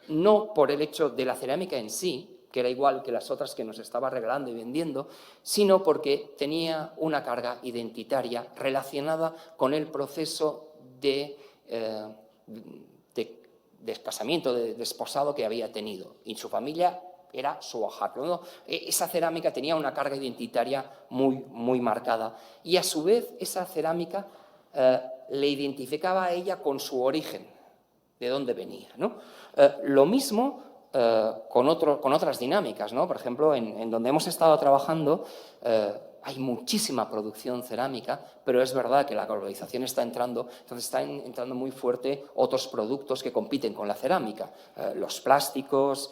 No por el hecho de la cerámica en sí, que era igual que las otras que nos estaba regalando y vendiendo, sino porque tenía una carga identitaria relacionada con el proceso de casamiento, de desposado que había tenido. Y su familia era su hogar, ¿no? Esa cerámica tenía una carga identitaria muy marcada. Y a su vez, esa cerámica le identificaba a ella con su origen, de dónde venía, ¿no? Lo mismo con otras dinámicas, ¿no? Por ejemplo, en donde hemos estado trabajando hay muchísima producción cerámica, pero es verdad que la globalización está entrando, entonces están entrando muy fuerte otros productos que compiten con la cerámica, los plásticos,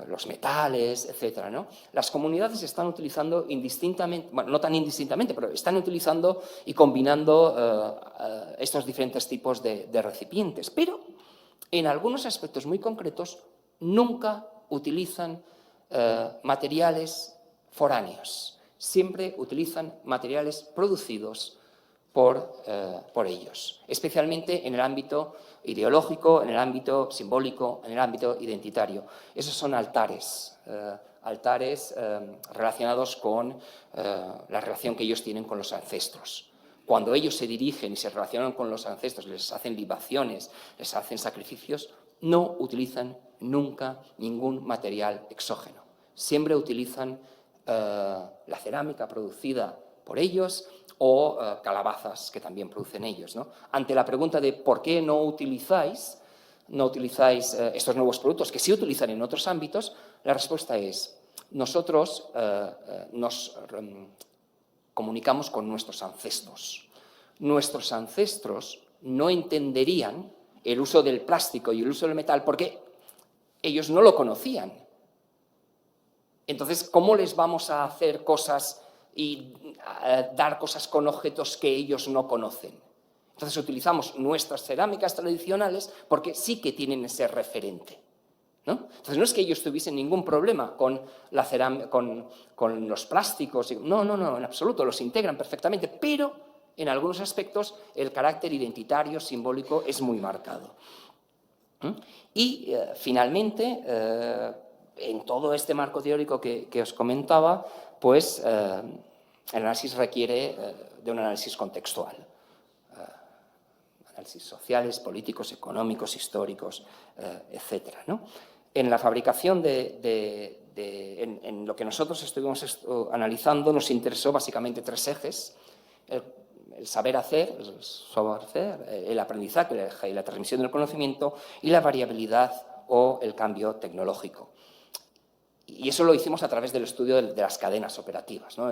los metales, etcétera, ¿no? Las comunidades están utilizando indistintamente, bueno, no tan indistintamente, pero están utilizando y combinando estos diferentes tipos de recipientes, pero en algunos aspectos muy concretos nunca utilizan materiales foráneos. Siempre utilizan materiales producidos por ellos, especialmente en el ámbito ideológico, en el ámbito simbólico, en el ámbito identitario. Esos son altares, relacionados con la relación que ellos tienen con los ancestros. Cuando ellos se dirigen y se relacionan con los ancestros, les hacen libaciones, les hacen sacrificios, no utilizan nunca ningún material exógeno. Siempre utilizan la cerámica producida por ellos o calabazas que también producen ellos, ¿no? Ante la pregunta de por qué no utilizáis estos nuevos productos que sí utilizan en otros ámbitos, la respuesta es: nosotros nos comunicamos con nuestros ancestros. Nuestros ancestros no entenderían el uso del plástico y el uso del metal porque ellos no lo conocían. Entonces, ¿cómo les vamos a hacer cosas y dar cosas con objetos que ellos no conocen? Entonces, utilizamos nuestras cerámicas tradicionales porque sí que tienen ese referente, ¿no? Entonces, no es que ellos tuviesen ningún problema con la cerámica, con los plásticos. No, en absoluto, los integran perfectamente, pero en algunos aspectos el carácter identitario, simbólico, es muy marcado. Y, finalmente, en todo este marco teórico que os comentaba, pues el análisis requiere de un análisis contextual. Análisis sociales, políticos, económicos, históricos, etcétera, ¿no? En la fabricación en lo que nosotros estuvimos analizando, nos interesó básicamente tres ejes: el saber hacer, el aprendizaje y la transmisión del conocimiento, y la variabilidad o el cambio tecnológico. Y eso lo hicimos a través del estudio de las cadenas operativas, ¿no?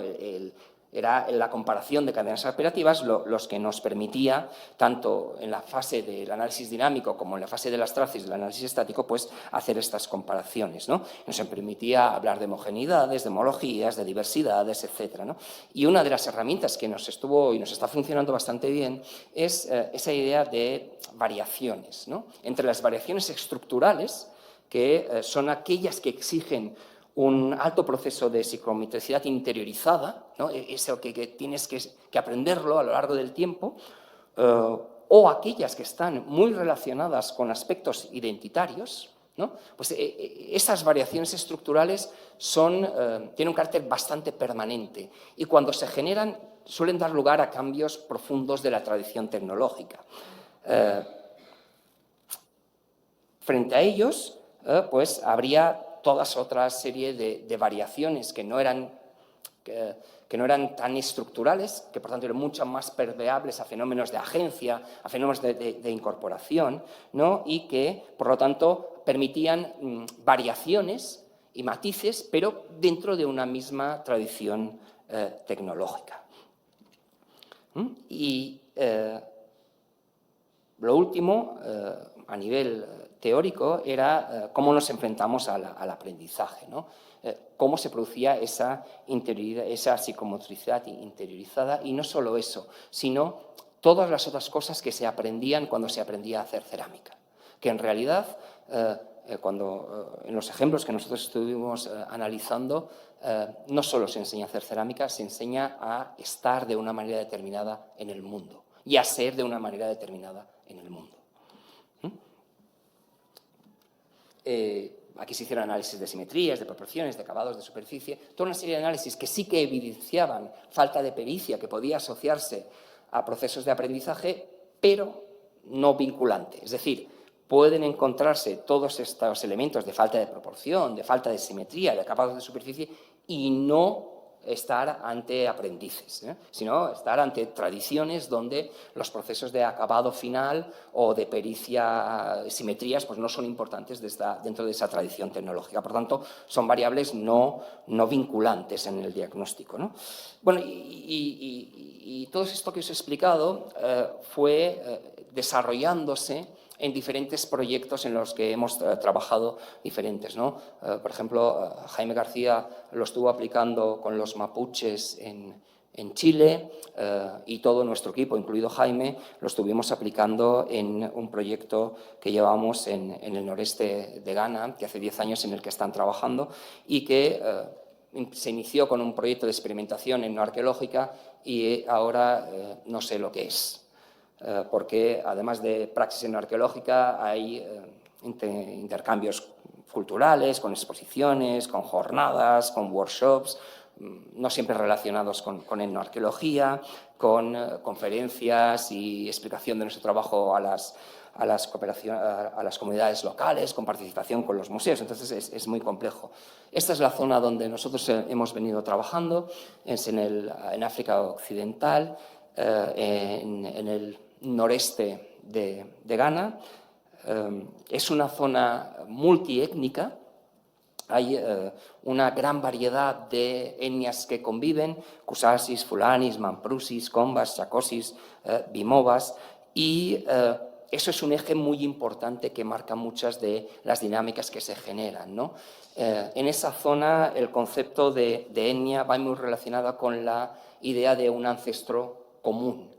Era la comparación de cadenas operativas los que nos permitía, tanto en la fase del análisis dinámico como en la fase de las trazas del análisis estático, pues hacer estas comparaciones, ¿no? Nos permitía hablar de homogeneidades, de homologías, de diversidades, etcétera, ¿no? Y una de las herramientas que nos estuvo y nos está funcionando bastante bien es esa idea de variaciones, ¿no? Entre las variaciones estructurales, que son aquellas que exigen un alto proceso de psicometricidad interiorizada, ¿no? Eso que tienes que aprenderlo a lo largo del tiempo, o aquellas que están muy relacionadas con aspectos identitarios, ¿no? Pues esas variaciones estructurales tienen un carácter bastante permanente y cuando se generan suelen dar lugar a cambios profundos de la tradición tecnológica. Frente a ellos, pues habría toda otra serie de variaciones que no eran tan estructurales, que por tanto eran mucho más permeables a fenómenos de agencia, a fenómenos de incorporación, ¿no? Y que, por lo tanto, permitían variaciones y matices, pero dentro de una misma tradición tecnológica. Y lo último, a nivel teórico, era cómo nos enfrentamos al aprendizaje, ¿no? Cómo se producía esa psicomotricidad interiorizada, y no solo eso, sino todas las otras cosas que se aprendían cuando se aprendía a hacer cerámica, que en realidad, en los ejemplos que nosotros estuvimos analizando, no solo se enseña a hacer cerámica, se enseña a estar de una manera determinada en el mundo y a ser de una manera determinada en el mundo. aquí se hicieron análisis de simetrías, de proporciones, de acabados de superficie, toda una serie de análisis que sí que evidenciaban falta de pericia que podía asociarse a procesos de aprendizaje, pero no vinculante. Es decir, pueden encontrarse todos estos elementos de falta de proporción, de falta de simetría, de acabados de superficie y no estar ante aprendices, sino estar ante tradiciones donde los procesos de acabado final o de pericia, simetrías, pues no son importantes dentro de esa tradición tecnológica. Por tanto, son variables no vinculantes en el diagnóstico, ¿no? Bueno, y todo esto que os he explicado fue desarrollándose en diferentes proyectos en los que hemos trabajado diferentes, ¿no? Por ejemplo, Jaime García lo estuvo aplicando con los mapuches en Chile y todo nuestro equipo, incluido Jaime, lo estuvimos aplicando en un proyecto que llevamos en el noreste de Ghana, que hace 10 años en el que están trabajando y que se inició con un proyecto de experimentación etnoarqueológica y ahora no sé lo que es. Porque además de praxis etnoarqueológica hay intercambios culturales, con exposiciones, con jornadas, con workshops, no siempre relacionados con etnoarqueología, con conferencias y explicación de nuestro trabajo a las comunidades locales, con participación con los museos. Entonces es muy complejo. Esta es la zona donde nosotros hemos venido trabajando, es en África Occidental, en el noreste de Ghana. Es una zona multiétnica. Hay una gran variedad de etnias que conviven, Kusasis, Fulanis, Mamprusis, Kombas, Chakosis, Bimovas, y eso es un eje muy importante que marca muchas de las dinámicas que se generan, ¿no? En esa zona el concepto de etnia va muy relacionado con la idea de un ancestro común,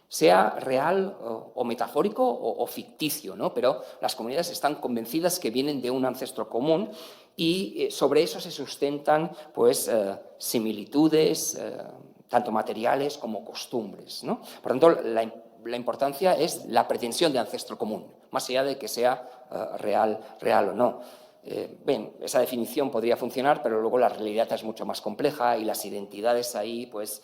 sea real o metafórico o ficticio, ¿no? Pero las comunidades están convencidas que vienen de un ancestro común y sobre eso se sustentan pues, similitudes, tanto materiales como costumbres, ¿no? Por tanto, la importancia es la pretensión de ancestro común, más allá de que sea real o no. Bien, esa definición podría funcionar, pero luego la realidad es mucho más compleja y las identidades ahí pues,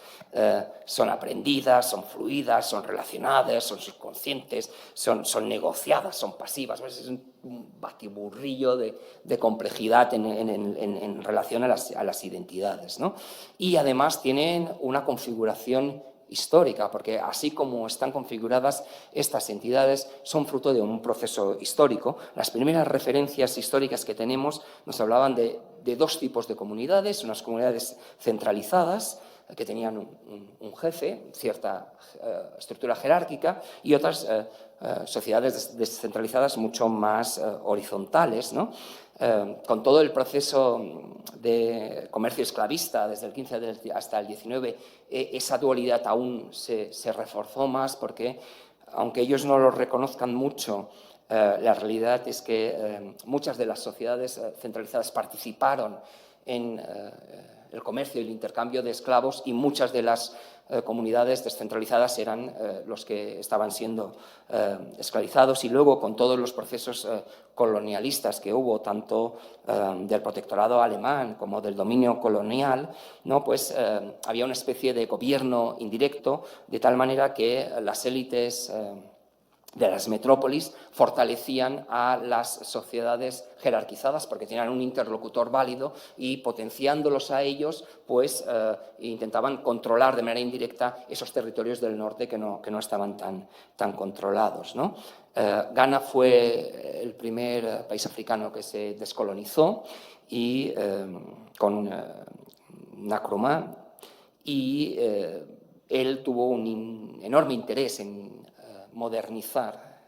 son aprendidas, son fluidas, son relacionadas, son subconscientes, son negociadas, son pasivas. Pues es un batiburrillo de complejidad en relación a las identidades, ¿no? Y además tienen una configuración histórica, porque así como están configuradas, estas entidades son fruto de un proceso histórico. Las primeras referencias históricas que tenemos nos hablaban de dos tipos de comunidades, unas comunidades centralizadas, que tenían un jefe, cierta estructura jerárquica, y otras sociedades descentralizadas mucho más horizontales, ¿no? Con todo el proceso de comercio esclavista desde el 15 hasta el 19, esa dualidad aún se reforzó más porque, aunque ellos no lo reconozcan mucho, la realidad es que muchas de las sociedades centralizadas participaron en el comercio y el intercambio de esclavos y muchas de las comunidades descentralizadas eran los que estaban siendo esclavizados y luego con todos los procesos colonialistas que hubo, tanto del protectorado alemán como del dominio colonial, ¿no? Pues había una especie de gobierno indirecto, de tal manera que las élites de las metrópolis fortalecían a las sociedades jerarquizadas porque tenían un interlocutor válido y potenciándolos a ellos pues intentaban controlar de manera indirecta esos territorios del norte que no estaban tan controlados, ¿no? Ghana fue el primer país africano que se descolonizó y con Nkrumah y él tuvo un enorme interés en modernizar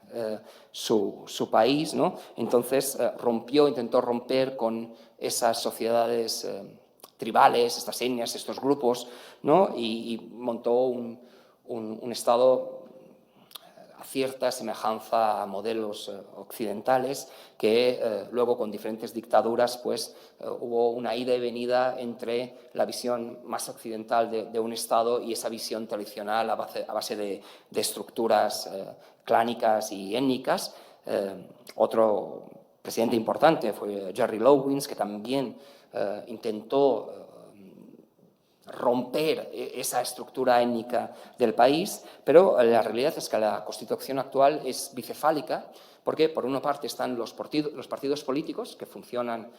su país, ¿no? Entonces intentó romper con esas sociedades tribales, estas etnias, estos grupos, ¿no? Y montó un Estado a cierta semejanza a modelos occidentales que luego con diferentes dictaduras pues hubo una ida y venida entre la visión más occidental de un Estado y esa visión tradicional a base de estructuras clánicas y étnicas. Otro presidente importante fue Jerry Lowins, que también intentó romper esa estructura étnica del país, pero la realidad es que la Constitución actual es bicefálica, porque por una parte están los partidos políticos que funcionan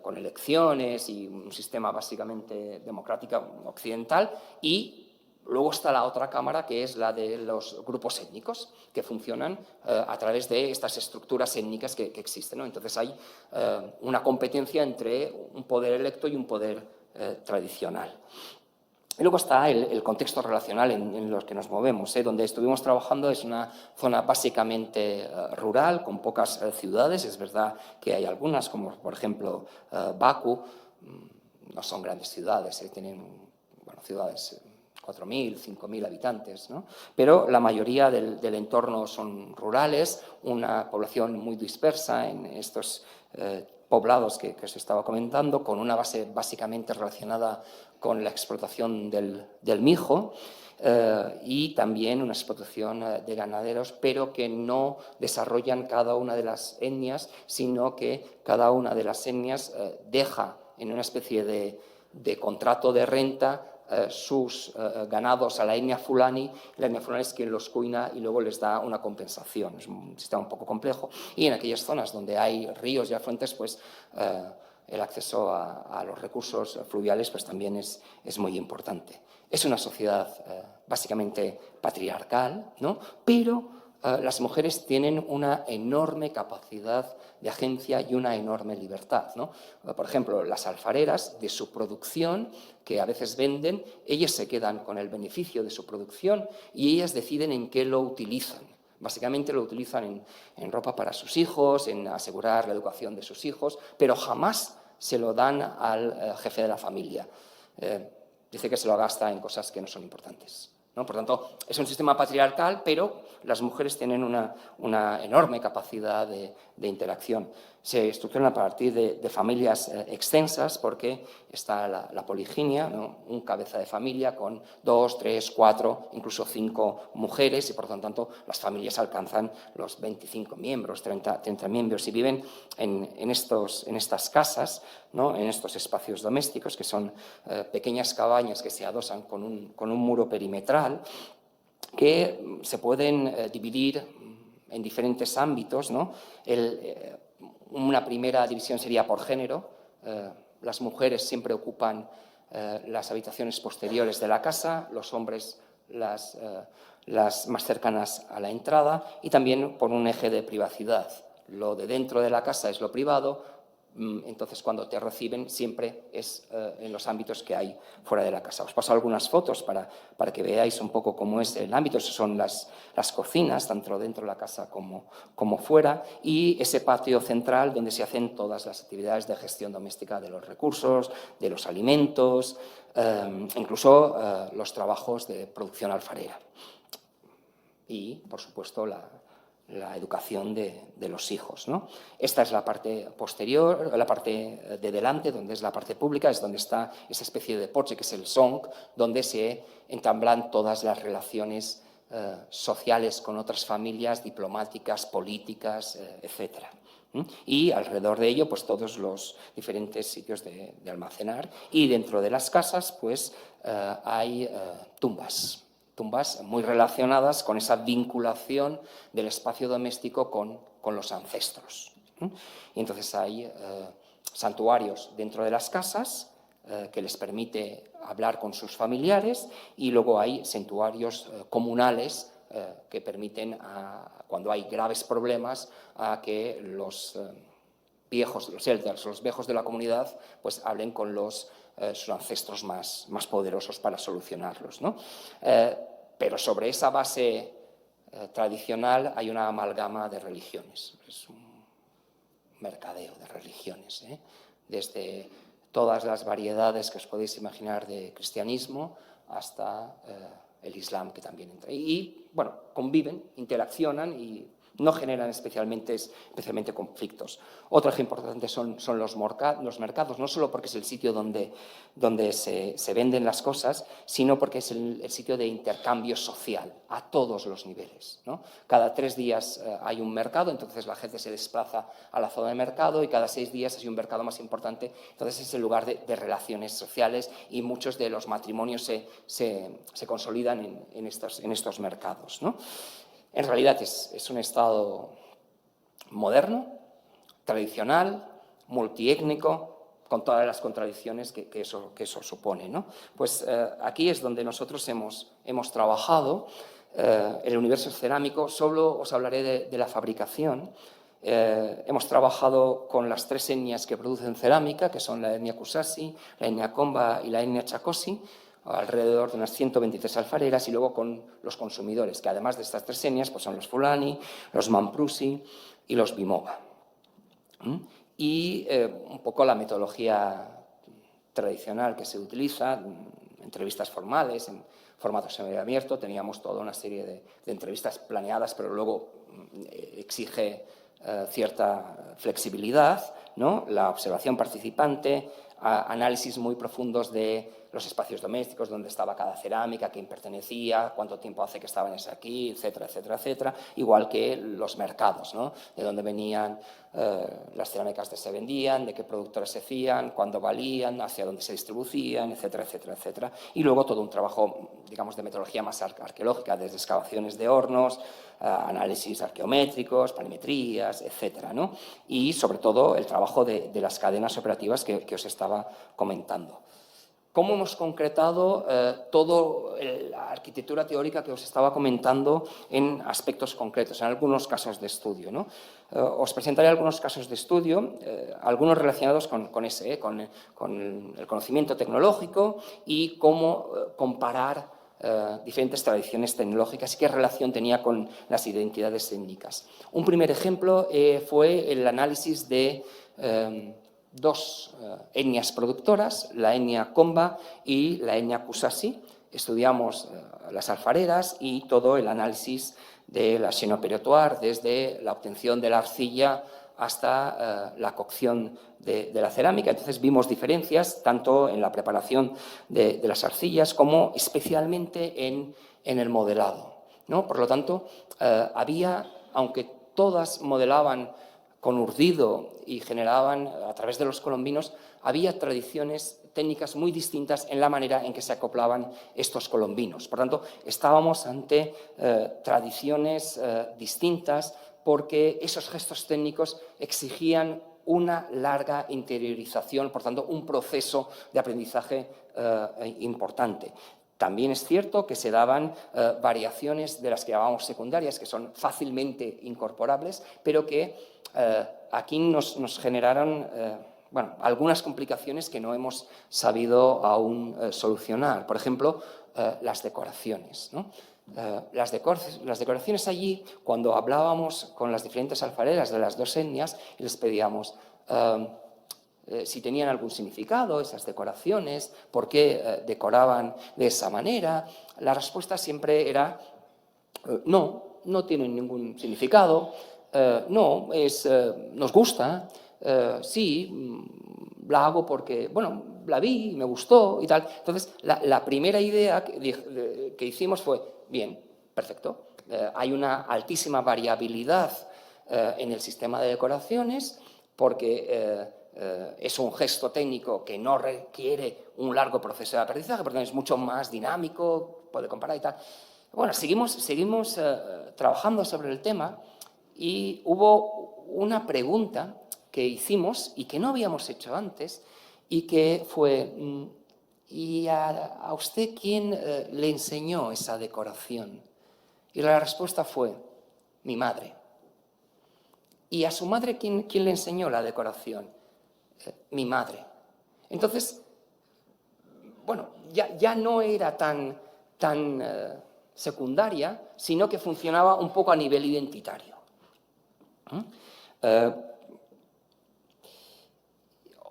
con elecciones y un sistema básicamente democrático occidental, y luego está la otra cámara, que es la de los grupos étnicos, que funcionan a través de estas estructuras étnicas que existen, ¿no? Entonces hay una competencia entre un poder electo y un poder tradicional. Y luego está el contexto relacional en los que nos movemos. Donde estuvimos trabajando es una zona básicamente rural, con pocas ciudades. Es verdad que hay algunas, como por ejemplo Bakú, no son grandes ciudades, tienen ciudades 4.000, 5.000 habitantes, ¿no? Pero la mayoría del entorno son rurales, una población muy dispersa en estos poblados que os estaba comentando, con una base básicamente relacionada con la explotación del mijo y también una explotación de ganaderos, pero que no desarrollan cada una de las etnias, sino que cada una de las etnias deja en una especie de contrato de renta sus ganados a la etnia fulani. La etnia fulani es quien los cuina y luego les da una compensación. Es un sistema un poco complejo. Y en aquellas zonas donde hay ríos y afluentes, pues el acceso a los recursos fluviales pues también es muy importante. Es una sociedad básicamente patriarcal, ¿no? Pero las mujeres tienen una enorme capacidad de agencia y una enorme libertad, ¿no? Por ejemplo, las alfareras, de su producción, que a veces venden, ellas se quedan con el beneficio de su producción y ellas deciden en qué lo utilizan. Básicamente lo utilizan en ropa para sus hijos, en asegurar la educación de sus hijos, pero jamás se lo dan al jefe de la familia. Dice que se lo gasta en cosas que no son importantes, ¿no? Por tanto, es un sistema patriarcal, pero las mujeres tienen una enorme capacidad de interacción. Se estructuran a partir de familias extensas, porque está la poliginia, ¿no? Un cabeza de familia con 2, 3, 4, incluso 5 mujeres, y por lo tanto las familias alcanzan los 25 miembros, 30 miembros, y viven en estas casas, ¿no? En estos espacios domésticos, que son pequeñas cabañas que se adosan con un muro perimetral, que se pueden dividir en diferentes ámbitos, ¿no? Una primera división sería por género. Las mujeres siempre ocupan las habitaciones posteriores de la casa, los hombres las más cercanas a la entrada, y también por un eje de privacidad. Lo de dentro de la casa es lo privado. Entonces, cuando te reciben, siempre es en los ámbitos que hay fuera de la casa. Os paso algunas fotos para que veáis un poco cómo es el ámbito. Esas son las cocinas, tanto dentro de la casa como fuera, y ese patio central donde se hacen todas las actividades de gestión doméstica de los recursos, de los alimentos, incluso los trabajos de producción alfarera. Y, por supuesto, la educación de los hijos, ¿no? Esta es la parte posterior, la parte de delante, donde es la parte pública, es donde está esa especie de porche, que es el song, donde se entablan todas las relaciones sociales con otras familias, diplomáticas, políticas, etc. Y alrededor de ello, pues todos los diferentes sitios de almacenar. Y dentro de las casas, pues hay tumbas muy relacionadas con esa vinculación del espacio doméstico con los ancestros. Y entonces hay santuarios dentro de las casas que les permite hablar con sus familiares, y luego hay santuarios comunales que permiten, cuando hay graves problemas, a que los viejos, los elders, los viejos de la comunidad, pues hablen con sus ancestros más poderosos para solucionarlos, ¿no? Pero sobre esa base tradicional hay una amalgama de religiones. Es un mercadeo de religiones, desde todas las variedades que os podéis imaginar de cristianismo hasta el islam, que también entra. Y bueno, conviven, interaccionan, y no generan especialmente conflictos. Otro ejemplo importante son los mercados, no solo porque es el sitio donde se venden las cosas, sino porque es el sitio de intercambio social a todos los niveles, ¿no? Cada 3 días hay un mercado, entonces la gente se desplaza a la zona de mercado, y cada 6 días hay un mercado más importante, entonces es el lugar de relaciones sociales, y muchos de los matrimonios se consolidan en estos mercados, ¿no? En realidad es un Estado moderno, tradicional, multiétnico, con todas las contradicciones que eso supone, ¿no? Pues aquí es donde nosotros hemos trabajado. El universo cerámico, solo os hablaré de la fabricación. Hemos trabajado con las 3 etnias que producen cerámica, que son la etnia Kusasi, la etnia Komba y la etnia Chakosi, alrededor de unas 123 alfareras, y luego con los consumidores, que además de estas 3 etnias pues son los Fulani, los Mamprusi y los Bimoba. Y un poco la metodología tradicional que se utiliza, entrevistas formales, en formato semiabierto. Teníamos toda una serie de entrevistas planeadas, pero luego exige cierta flexibilidad, ¿no? La observación participante, análisis muy profundos de los espacios domésticos, dónde estaba cada cerámica, a quién pertenecía, cuánto tiempo hace que estaban aquí, etcétera, etcétera, etcétera. Igual que los mercados, ¿no? De dónde venían las cerámicas que se vendían, de qué productores se hacían, cuándo valían, hacia dónde se distribuían, etcétera, etcétera, etcétera. Y luego todo un trabajo, digamos, de metodología más arqueológica, desde excavaciones de hornos, análisis arqueométricos, palimetrías, etcétera, ¿no? Y sobre todo el trabajo de las cadenas operativas que os estaba comentando. ¿Cómo hemos concretado toda la arquitectura teórica que os estaba comentando en aspectos concretos, en algunos casos de estudio, ¿no? Os presentaré algunos casos de estudio, algunos relacionados con el conocimiento tecnológico y cómo comparar diferentes tradiciones tecnológicas y qué relación tenía con las identidades étnicas. Un primer ejemplo fue el análisis de 2 etnias productoras, la etnia Komba y la etnia Kusasi. Estudiamos las alfareras y todo el análisis de la chaîne opératoire, desde la obtención de la arcilla hasta la cocción de la cerámica. Entonces vimos diferencias tanto en la preparación de las arcillas como especialmente en el modelado, ¿no? Por lo tanto, aunque todas modelaban con urdido y generaban a través de los colombinos, había tradiciones técnicas muy distintas en la manera en que se acoplaban estos colombinos. Por tanto, estábamos ante tradiciones distintas, porque esos gestos técnicos exigían una larga interiorización, por tanto, un proceso de aprendizaje importante. También es cierto que se daban variaciones de las que llamamos secundarias, que son fácilmente incorporables, pero que aquí nos generaron algunas complicaciones que no hemos sabido aún solucionar. Por ejemplo, las decoraciones, ¿no? Las decoraciones allí, cuando hablábamos con las diferentes alfareras de las 2 etnias y les pedíamos si tenían algún significado esas decoraciones, por qué decoraban de esa manera, la respuesta siempre era no tienen ningún significado, nos gusta, sí, la hago porque, la vi, me gustó y tal. Entonces, la primera idea que hicimos fue, bien, perfecto, hay una altísima variabilidad en el sistema de decoraciones porque es un gesto técnico que no requiere un largo proceso de aprendizaje, porque es mucho más dinámico, puede comparar y tal. Bueno, seguimos trabajando sobre el tema y hubo una pregunta que hicimos y que no habíamos hecho antes y que fue, ¿y a usted quién le enseñó esa decoración? Y la respuesta fue, mi madre. ¿Y a su madre quién le enseñó la decoración? Mi madre. Entonces, ya no era tan secundaria, sino que funcionaba un poco a nivel identitario.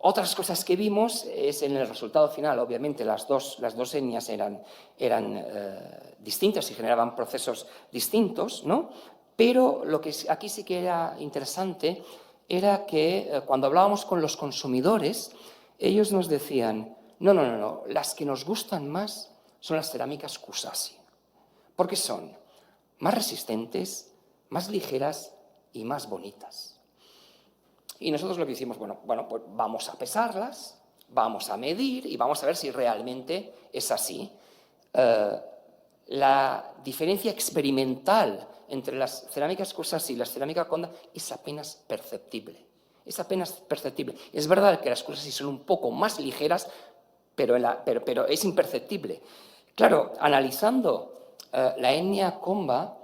Otras cosas que vimos es en el resultado final, obviamente las dos etnias eran distintas y generaban procesos distintos, ¿no? Pero lo que aquí sí que era interesante era que cuando hablábamos con los consumidores, ellos nos decían, no, las que nos gustan más son las cerámicas Kusasi, porque son más resistentes, más ligeras y más bonitas. Y nosotros lo que hicimos, bueno, pues vamos a pesarlas, vamos a medir y vamos a ver si realmente es así. La diferencia experimental entre las cerámicas Kusasi y las cerámicas Konda es apenas perceptible. Es apenas perceptible. Es verdad que las Kusasi son un poco más ligeras, pero es imperceptible. Claro, analizando la etnia Komba,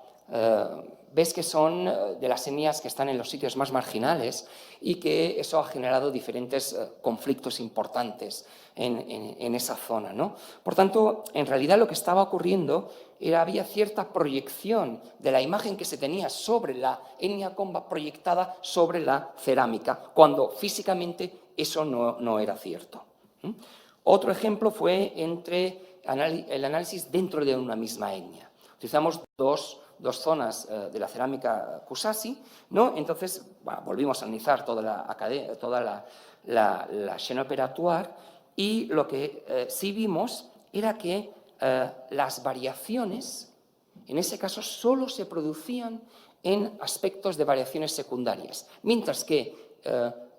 ves que son de las etnias que están en los sitios más marginales y que eso ha generado diferentes conflictos importantes en esa zona, ¿no? Por tanto, en realidad lo que estaba ocurriendo era había cierta proyección de la imagen que se tenía sobre la etnia Komba proyectada sobre la cerámica, cuando físicamente eso no era cierto. Otro ejemplo fue entre el análisis dentro de una misma etnia. Utilizamos dos zonas de la cerámica Kusasi, ¿no? Entonces, bueno, volvimos a analizar toda la chaîne opératoire y lo que sí vimos era que las variaciones, en ese caso, solo se producían en aspectos de variaciones secundarias, mientras que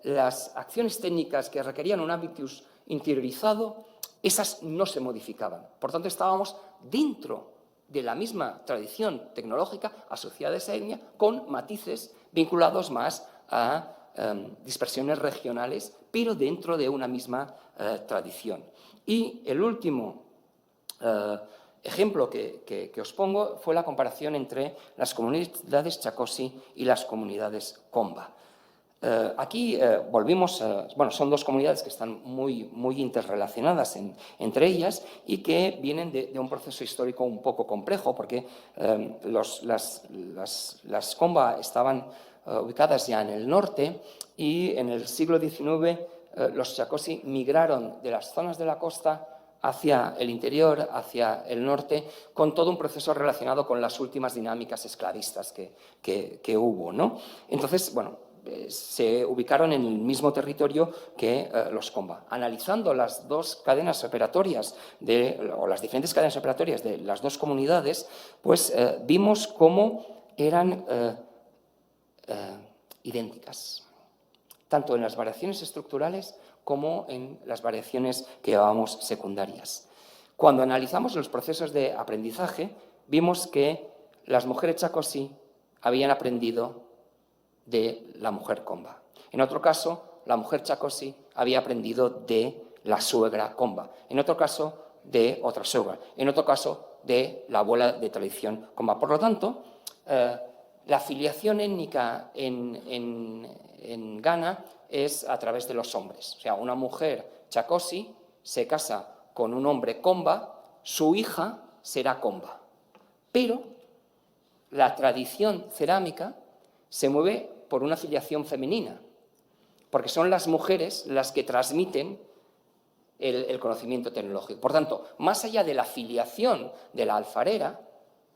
las acciones técnicas que requerían un habitus interiorizado, esas no se modificaban. Por tanto, estábamos dentro de la misma tradición tecnológica asociada a esa etnia, con matices vinculados más a dispersiones regionales, pero dentro de una misma tradición. Y el último ejemplo que os pongo fue la comparación entre las comunidades Chacosi y las comunidades Komba. Aquí volvimos, bueno, son dos comunidades que están muy interrelacionadas entre ellas y que vienen de un proceso histórico un poco complejo, porque las Komba estaban ubicadas ya en el norte y en el siglo XIX los Chacosi migraron de las zonas de la costa hacia el interior, hacia el norte, con todo un proceso relacionado con las últimas dinámicas esclavistas que hubo, ¿no? Entonces, bueno, se ubicaron en el mismo territorio que los Komba. Analizando las dos cadenas operatorias o las diferentes cadenas operatorias de las dos comunidades, pues vimos cómo eran idénticas, tanto en las variaciones estructurales como en las variaciones que llamamos secundarias. Cuando analizamos los procesos de aprendizaje, vimos que las mujeres Chacosi habían aprendido de la mujer Komba. En otro caso, la mujer Chacosi había aprendido de la suegra Komba. En otro caso, de otra suegra. En otro caso, de la abuela de tradición Komba. Por lo tanto, la filiación étnica en Ghana es a través de los hombres. O sea, una mujer Chacosi se casa con un hombre Komba, su hija será Komba. Pero la tradición cerámica se mueve por una filiación femenina, porque son las mujeres las que transmiten el conocimiento tecnológico. Por tanto, más allá de la filiación de la alfarera,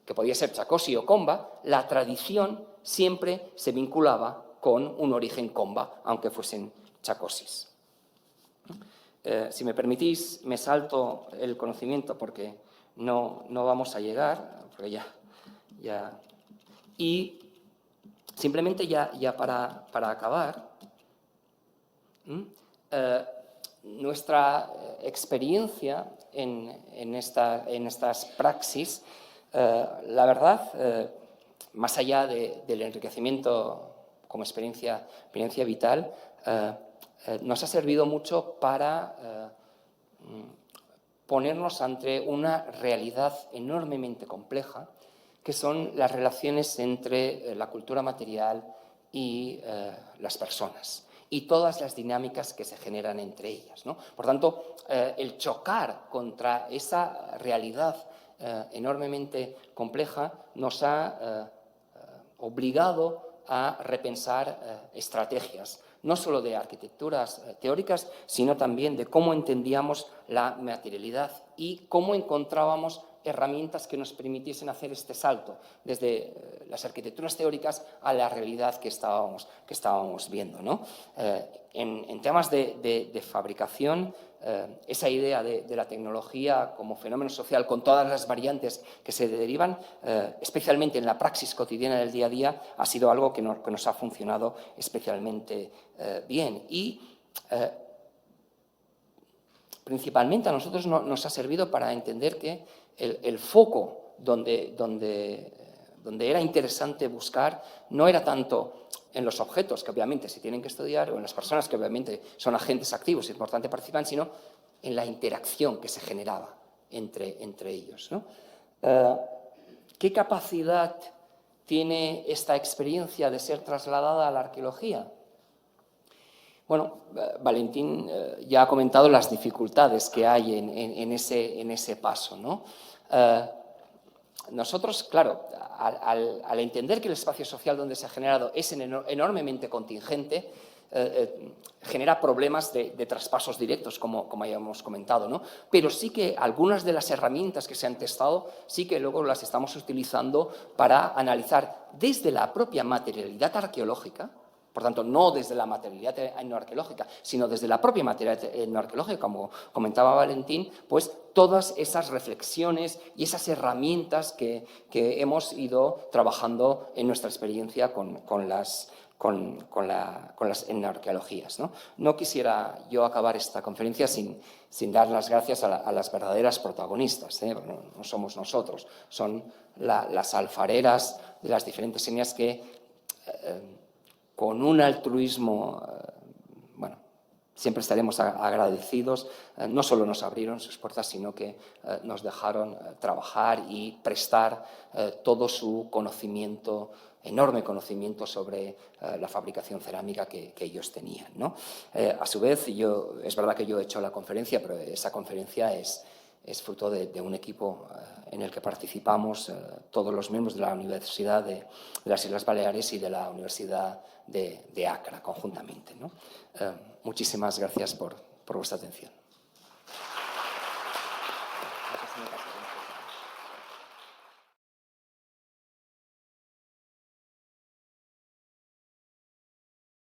que podía ser Chacosi o Komba, la tradición siempre se vinculaba con un origen Komba, aunque fuesen Chacosis. Si me permitís, me salto el conocimiento porque no vamos a llegar, porque ya. Y simplemente ya para acabar, nuestra experiencia en estas praxis, la verdad, más allá del enriquecimiento como experiencia vital, nos ha servido mucho para ponernos ante una realidad enormemente compleja, que son las relaciones entre la cultura material y las personas y todas las dinámicas que se generan entre ellas, ¿no? Por tanto, el chocar contra esa realidad enormemente compleja nos ha obligado a repensar estrategias, no solo de arquitecturas teóricas, sino también de cómo entendíamos la materialidad y cómo encontrábamos herramientas que nos permitiesen hacer este salto desde las arquitecturas teóricas a la realidad que estábamos viendo, ¿no? En temas de fabricación, esa idea de la tecnología como fenómeno social con todas las variantes que se derivan, especialmente en la praxis cotidiana del día a día, ha sido algo que nos ha funcionado especialmente bien. Y principalmente a nosotros nos ha servido para entender que el foco donde era interesante buscar no era tanto en los objetos que obviamente se tienen que estudiar o en las personas que obviamente son agentes activos y importante participan, sino en la interacción que se generaba entre ellos, ¿no? ¿Qué capacidad tiene esta experiencia de ser trasladada a la arqueología? Bueno, Valentín ya ha comentado las dificultades que hay en ese paso, ¿no? Nosotros, claro, al entender que el espacio social donde se ha generado es enormemente contingente, genera problemas de traspasos directos, como ya hemos comentado, ¿no? Pero sí que algunas de las herramientas que se han testado sí que luego las estamos utilizando para analizar desde la propia materialidad arqueológica. Por tanto, no desde la materialidad etnoarqueológica, sino desde la propia materialidad etnoarqueológica, como comentaba Valentín, pues todas esas reflexiones y esas herramientas que hemos ido trabajando en nuestra experiencia con las etnoarqueologías, ¿no? No quisiera yo acabar esta conferencia sin dar las gracias a las verdaderas protagonistas, ¿eh? No somos nosotros, son las alfareras de las diferentes etnias que con un altruismo, bueno, siempre estaremos agradecidos. No solo nos abrieron sus puertas, sino que nos dejaron trabajar y prestar todo su conocimiento, enorme conocimiento sobre la fabricación cerámica que ellos tenían, ¿no? A su vez, es verdad que yo he hecho la conferencia, pero esa conferencia es fruto de un equipo en el que participamos todos los miembros de la Universidad de las Islas Baleares y de la Universidad de Accra conjuntamente, ¿no? Muchísimas gracias por vuestra atención.